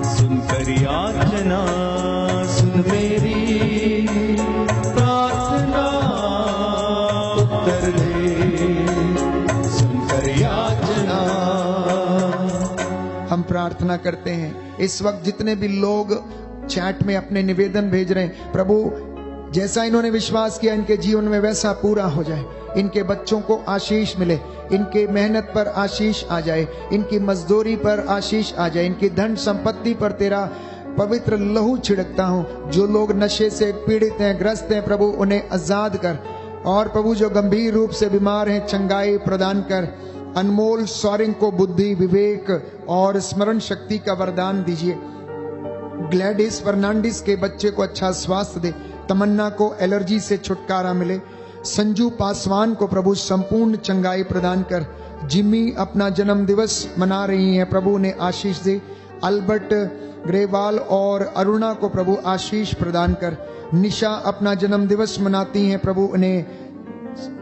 सुनकर याचना, सुन मेरी प्रार्थना उत्तर दे, सुनकर याचना। हम प्रार्थना करते हैं इस वक्त जितने भी लोग चैट में अपने निवेदन भेज रहे हैं, प्रभु जैसा इन्होंने विश्वास किया इनके जीवन में वैसा पूरा हो जाए, इनके बच्चों को आशीष मिले, इनके मेहनत पर आशीष आ जाए, इनकी मजदूरी पर आशीष आ जाए, इनकी धन संपत्ति पर तेरा पवित्र लहू छिड़कता हूं। जो लोग नशे से पीड़ित हैं, ग्रस्त हैं, प्रभु उन्हें आजाद कर, और प्रभु जो गंभीर रूप से बीमार हैं चंगाई प्रदान कर। अनमोल सॉरिंग को बुद्धि, विवेक और स्मरण शक्ति का वरदान दीजिए। ग्लैडिस फर्नांडिस के बच्चे को अच्छा स्वास्थ्य दे, तमन्ना को एलर्जी से छुटकारा मिले, संजू पासवान को प्रभु संपूर्ण चंगाई प्रदान कर। जिमी अपना जन्म दिवस मना रही हैं, प्रभु ने आशीष दे। अल्बर्ट ग्रेवाल और अरुणा को प्रभु आशीष प्रदान कर। निशा अपना जन्म दिवस मनाती हैं, प्रभु उन्हें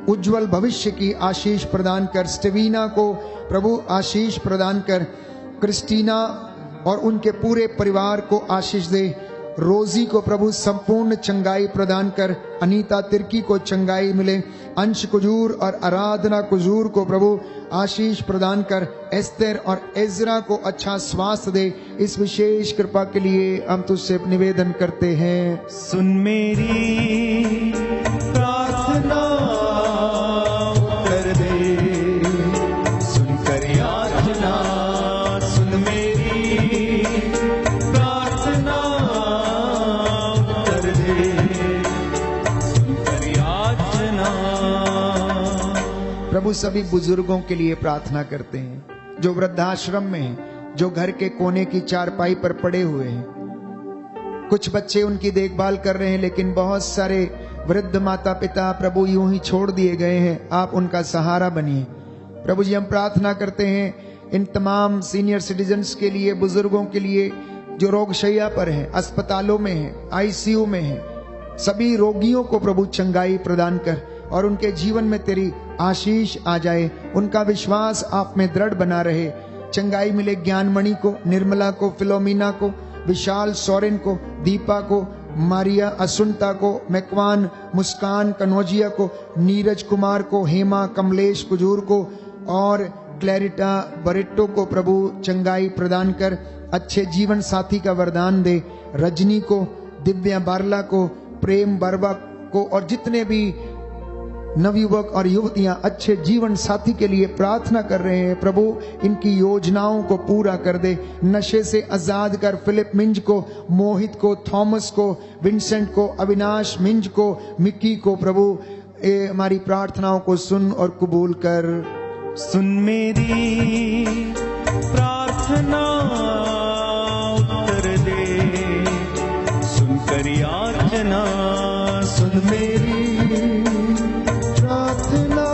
उज्जवल भविष्य की आशीष प्रदान कर। स्टेविना को प्रभु आशीष प्रदान कर। क्रिस्टीना और उनके पूरे परिवार को आशीष दे। रोजी को प्रभु संपूर्ण चंगाई प्रदान कर। अनीता तिर्की को चंगाई मिले। अंश कुजूर और आराधना कुजूर को प्रभु आशीष प्रदान कर। एस्तेर और एजरा को अच्छा स्वास्थ्य दे। इस विशेष कृपा के लिए हम तुझसे निवेदन करते हैं। सुन मेरी प्रार्थना उत्तर दे, सुनकर याचना, सुन मेरी प्रार्थना उत्तर दे, सुनकर याचना। प्रभु सभी बुजुर्गों के लिए प्रार्थना करते हैं जो वृद्धाश्रम में हैं, जो घर के कोने की चारपाई पर पड़े हुए हैं। कुछ बच्चे उनकी देखभाल कर रहे हैं, लेकिन बहुत सारे वृद्ध माता पिता प्रभु यूं ही छोड़ दिए गए हैं। आप उनका सहारा बनिए। प्रभु जी हम प्रार्थना करते हैं इन तमाम सीनियर सिटीजन्स के लिए, बुजुर्गों के लिए जो रोगशैया पर हैं, अस्पतालों में हैं, आईसीयू में हैं। सभी रोगियों को प्रभु चंगाई प्रदान कर और उनके जीवन में तेरी आशीष आ जाए। उनका विश्वास आप में दृढ़ बना रहे। चंगाई मिले ज्ञानमणि को, निर्मला को, फिलोमिना को, विशाल सोरेन को, दीपा को, मारिया असुंता को, मैकवान, मुस्कान कनौजिया को, नीरज कुमार को, हेमा कमलेश कुजूर को और क्लैरिटा बरेटो को प्रभु चंगाई प्रदान कर अच्छे जीवन साथी का वरदान दे। रजनी को, दिव्या बारला को, प्रेम बरवा को और जितने भी नवयुवक और युवतियां अच्छे जीवन साथी के लिए प्रार्थना कर रहे हैं, प्रभु इनकी योजनाओं को पूरा कर दे। नशे से आजाद कर फिलिप मिंज को, मोहित को, थॉमस को, विंसेंट को, अविनाश मिंज को, मिक्की को प्रभु हमारी प्रार्थनाओं को सुन और कबूल कर। सुन मेरी प्रार्थना उत्तर दे, सुनकर याचना, सुन मेरी प्रार्थना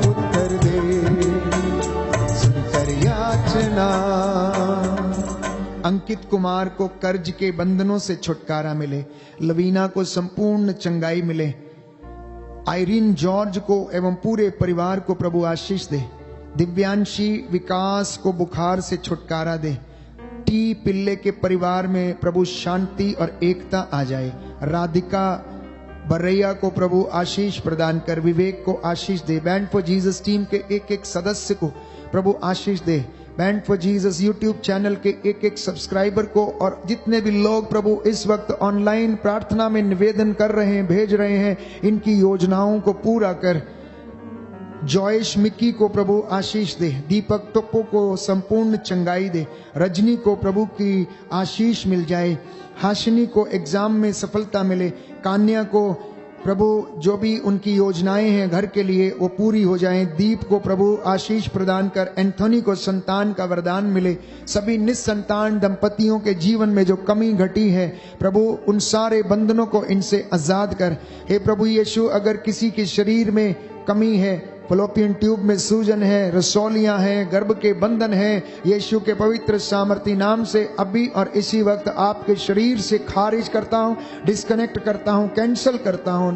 उत्तर दे, सुनकर याचना। अंकित कुमार को कर्ज के बंधनों से छुटकारा मिले। लवीना को संपूर्ण चंगाई मिले। आयरीन जॉर्ज को एवं पूरे परिवार को प्रभु आशीष दे। दिव्यांशी विकास को बुखार से छुटकारा दे। टी पिल्ले के परिवार में प्रभु शांति और एकता आ जाए। राधिका बरैया को प्रभु आशीष प्रदान कर। विवेक को आशीष दे। बैंड फॉर जीसस टीम के एक एक सदस्य को प्रभु आशीष दे। Band for Jesus YouTube channel के एक एक सब्सक्राइबर को और जितने भी लोग प्रभु इस वक्त ऑनलाइन प्रार्थना में निवेदन कर रहे हैं, भेज रहे हैं, इनकी योजनाओं को पूरा कर। जॉयश मिक्की को प्रभु आशीष दे। दीपक टोप्पो को संपूर्ण चंगाई दे। रजनी को प्रभु की आशीष मिल जाए। हाशिनी को एग्जाम में सफलता मिले। कान्या को प्रभु जो भी उनकी योजनाएं हैं घर के लिए वो पूरी हो जाएं। दीप को प्रभु आशीष प्रदान कर, एंथोनी को संतान का वरदान मिले। सभी निस्संतान दंपतियों के जीवन में जो कमी घटी है प्रभु उन सारे बंधनों को इनसे आजाद कर। हे प्रभु यीशु, अगर किसी के शरीर में कमी है, फलोपियन ट्यूब में सूजन है, रसौलियां हैं, गर्भ के बंधन है, यीशु के पवित्र सामर्थी नाम से अभी और इसी वक्त आपके शरीर से खारिज करता हूं, डिस्कनेक्ट करता हूं, कैंसल करता हूं।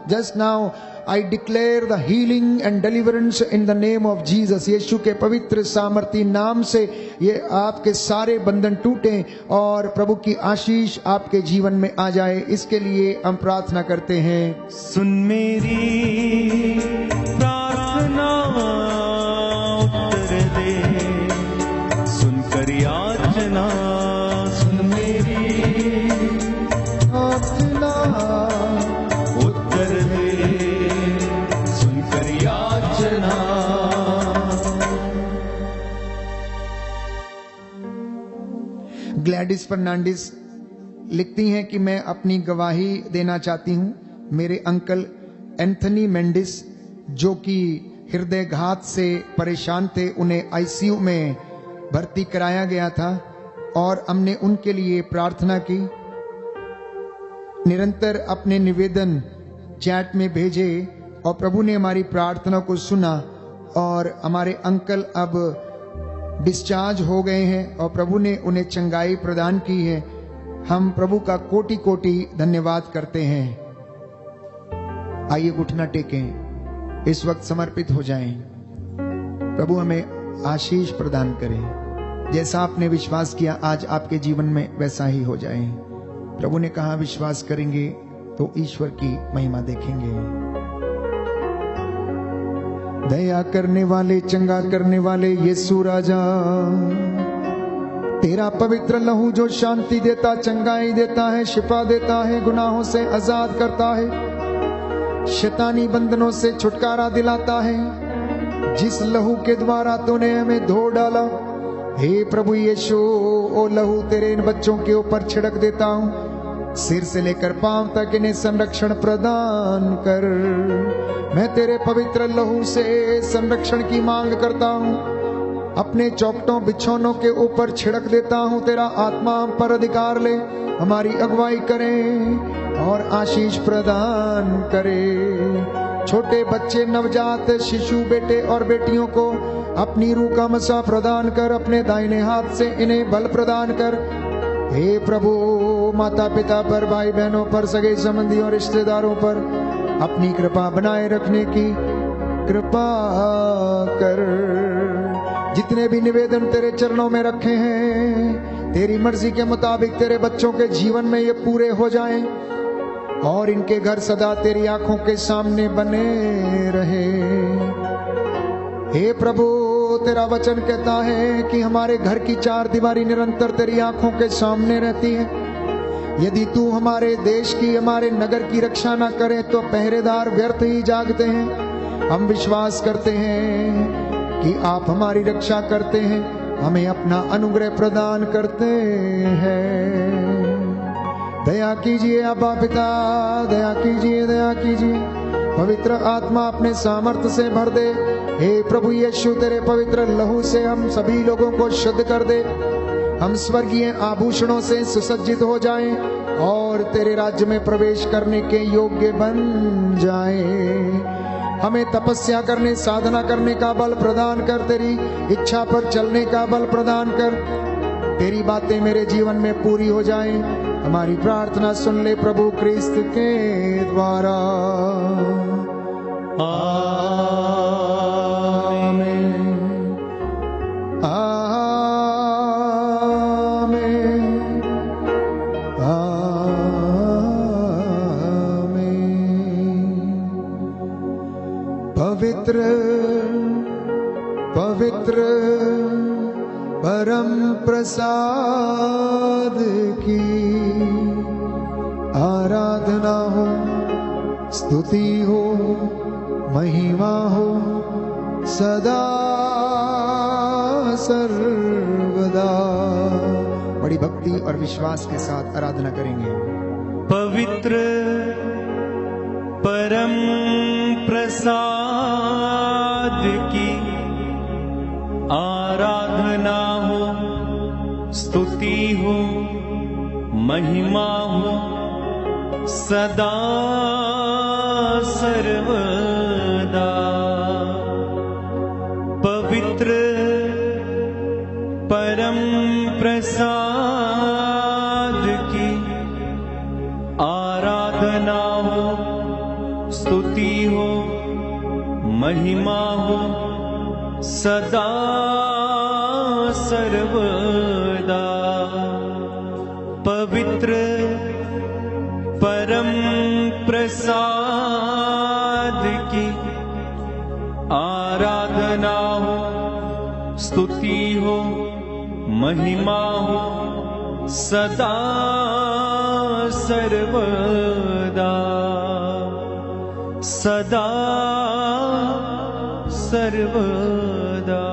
Just now I declare the healing and deliverance in the name of Jesus. Yeshu के पवित्र सामर्थी नाम से ये आपके सारे बंधन टूटे और प्रभु की आशीष आपके जीवन में आ जाए। इसके लिए हम प्रार्थना करते हैं। सुन मेरी प्रार्थना उत्तर दे, सुनकर याचना सुन मेरी प्रार्थना उत्तर दे, सुनकर याचना। ग्लैडिस फर्नांडिस लिखती हैं कि मैं अपनी गवाही देना चाहती हूं। मेरे अंकल एंथनी मेंडिस जो कि हृदयघात से परेशान थे, उन्हें आईसीयू में भर्ती कराया गया था और हमने उनके लिए प्रार्थना की। निरंतर अपने निवेदन चैट में भेजे और प्रभु ने हमारी प्रार्थना को सुना और हमारे अंकल अब डिस्चार्ज हो गए हैं और प्रभु ने उन्हें चंगाई प्रदान की है। हम प्रभु का कोटि कोटि धन्यवाद करते हैं। आइए घुटना टेकें, इस वक्त समर्पित हो जाएं। प्रभु हमें आशीष प्रदान करें। जैसा आपने विश्वास किया आज आपके जीवन में वैसा ही हो जाए। प्रभु ने कहा विश्वास करेंगे तो ईश्वर की महिमा देखेंगे। दया करने वाले, चंगा करने वाले यीशु राजा, तेरा पवित्र लहू जो शांति देता, चंगाई देता है, शिफा देता है, गुनाहों से आजाद करता है, शैतानी बंधनों से छुटकारा दिलाता है, जिस लहू के द्वारा तूने हमें धो डाला। हे प्रभु यीशु, ओ लहू तेरे इन बच्चों के ऊपर छिड़क देता हूं, सिर से लेकर पांव तक इन्हें संरक्षण प्रदान कर। मैं तेरे पवित्र लहू से संरक्षण की मांग करता हूं, अपने चौखटों बिछौनों के ऊपर छिड़क देता हूं। तेरा आत्मा हम पर अधिकार ले, हमारी अगुवाई करे और आशीष प्रदान करे। छोटे बच्चे, नवजात शिशु, बेटे और बेटियों को अपनी रूह का मसा प्रदान कर, अपने दाहिने हाथ से इन्हें बल प्रदान कर। हे प्रभु, माता पिता पर, भाई बहनों पर, सगे संबंधियों, रिश्तेदारों पर अपनी कृपा बनाए रखने की कृपा कर। जितने भी निवेदन तेरे चरणों में रखे हैं, तेरी मर्जी के मुताबिक तेरे बच्चों के जीवन में ये पूरे हो जाएं और इनके घर सदा तेरी आंखों के सामने बने रहे। हे प्रभु, तेरा वचन कहता है कि हमारे घर की चार दीवारी निरंतर तेरी आंखों के सामने रहती है। यदि तू हमारे देश की, हमारे नगर की रक्षा ना करे तो पहरेदार व्यर्थ ही जागते हैं। हम विश्वास करते हैं कि आप हमारी रक्षा करते हैं, हमें अपना अनुग्रह प्रदान करते हैं। दया कीजिए अब्बा पिता, दया कीजिए, दया कीजिए। पवित्र आत्मा अपने सामर्थ्य से भर दे। हे प्रभु यीशु, तेरे पवित्र लहू से हम सभी लोगों को शुद्ध कर दे। हम स्वर्गीय आभूषणों से सुसज्जित हो जाएं और तेरे राज्य में प्रवेश करने के योग्य बन जाएं। हमें तपस्या करने, साधना करने का बल प्रदान कर, तेरी इच्छा पर चलने का बल प्रदान कर। तेरी बातें मेरे जीवन में पूरी हो जाएं। हमारी प्रार्थना सुन ले प्रभु क्रिस्त के द्वारा। आमीन, आमीन, आमीन। पवित्र पवित्र परम प्रसाद की आराधना हो, स्तुति हो, महिमा हो सदा सर्वदा। बड़ी भक्ति और विश्वास के साथ आराधना करेंगे। पवित्र परम प्रसाद की आराधना हो, स्तुति हो, महिमा हो सदा सर्वदा। पवित्र परम प्रसाद की आराधना हो, स्तुति हो, महिमा हो सदा सर्वदा। पवित्र परम प्रसाद की आराधना हो, स्तुति हो, महिमा हो सदा सर्वदा, सदा सर्वदा।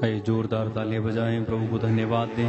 आइए जोरदार तालियां बजाएं, प्रभु को धन्यवाद दें।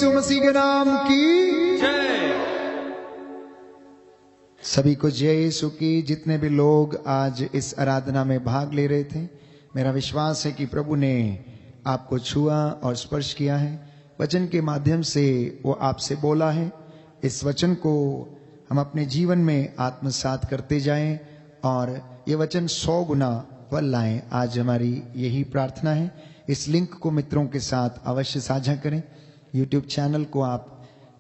मसीह के नाम की जय। सभी को जय यीशु की। जितने भी लोग आज इस आराधना में भाग ले रहे थे, मेरा विश्वास है कि प्रभु ने आपको छुआ और स्पर्श किया है। वचन के माध्यम से वो आपसे बोला है। इस वचन को हम अपने जीवन में आत्मसात करते जाएं और ये वचन 100 गुना फल लाएं। आज हमारी यही प्रार्थना है। इस लिंक को मित्रों के साथ अवश्य साझा करें। YouTube चैनल को आप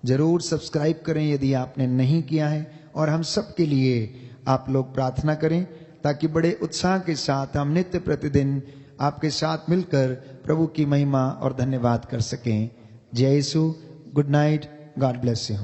जरूर सब्सक्राइब करें यदि आपने नहीं किया है, और हम सब के लिए आप लोग प्रार्थना करें ताकि बड़े उत्साह के साथ हम नित्य प्रतिदिन आपके साथ मिलकर प्रभु की महिमा और धन्यवाद कर सकें। जय Yeshu. Good night. God bless you.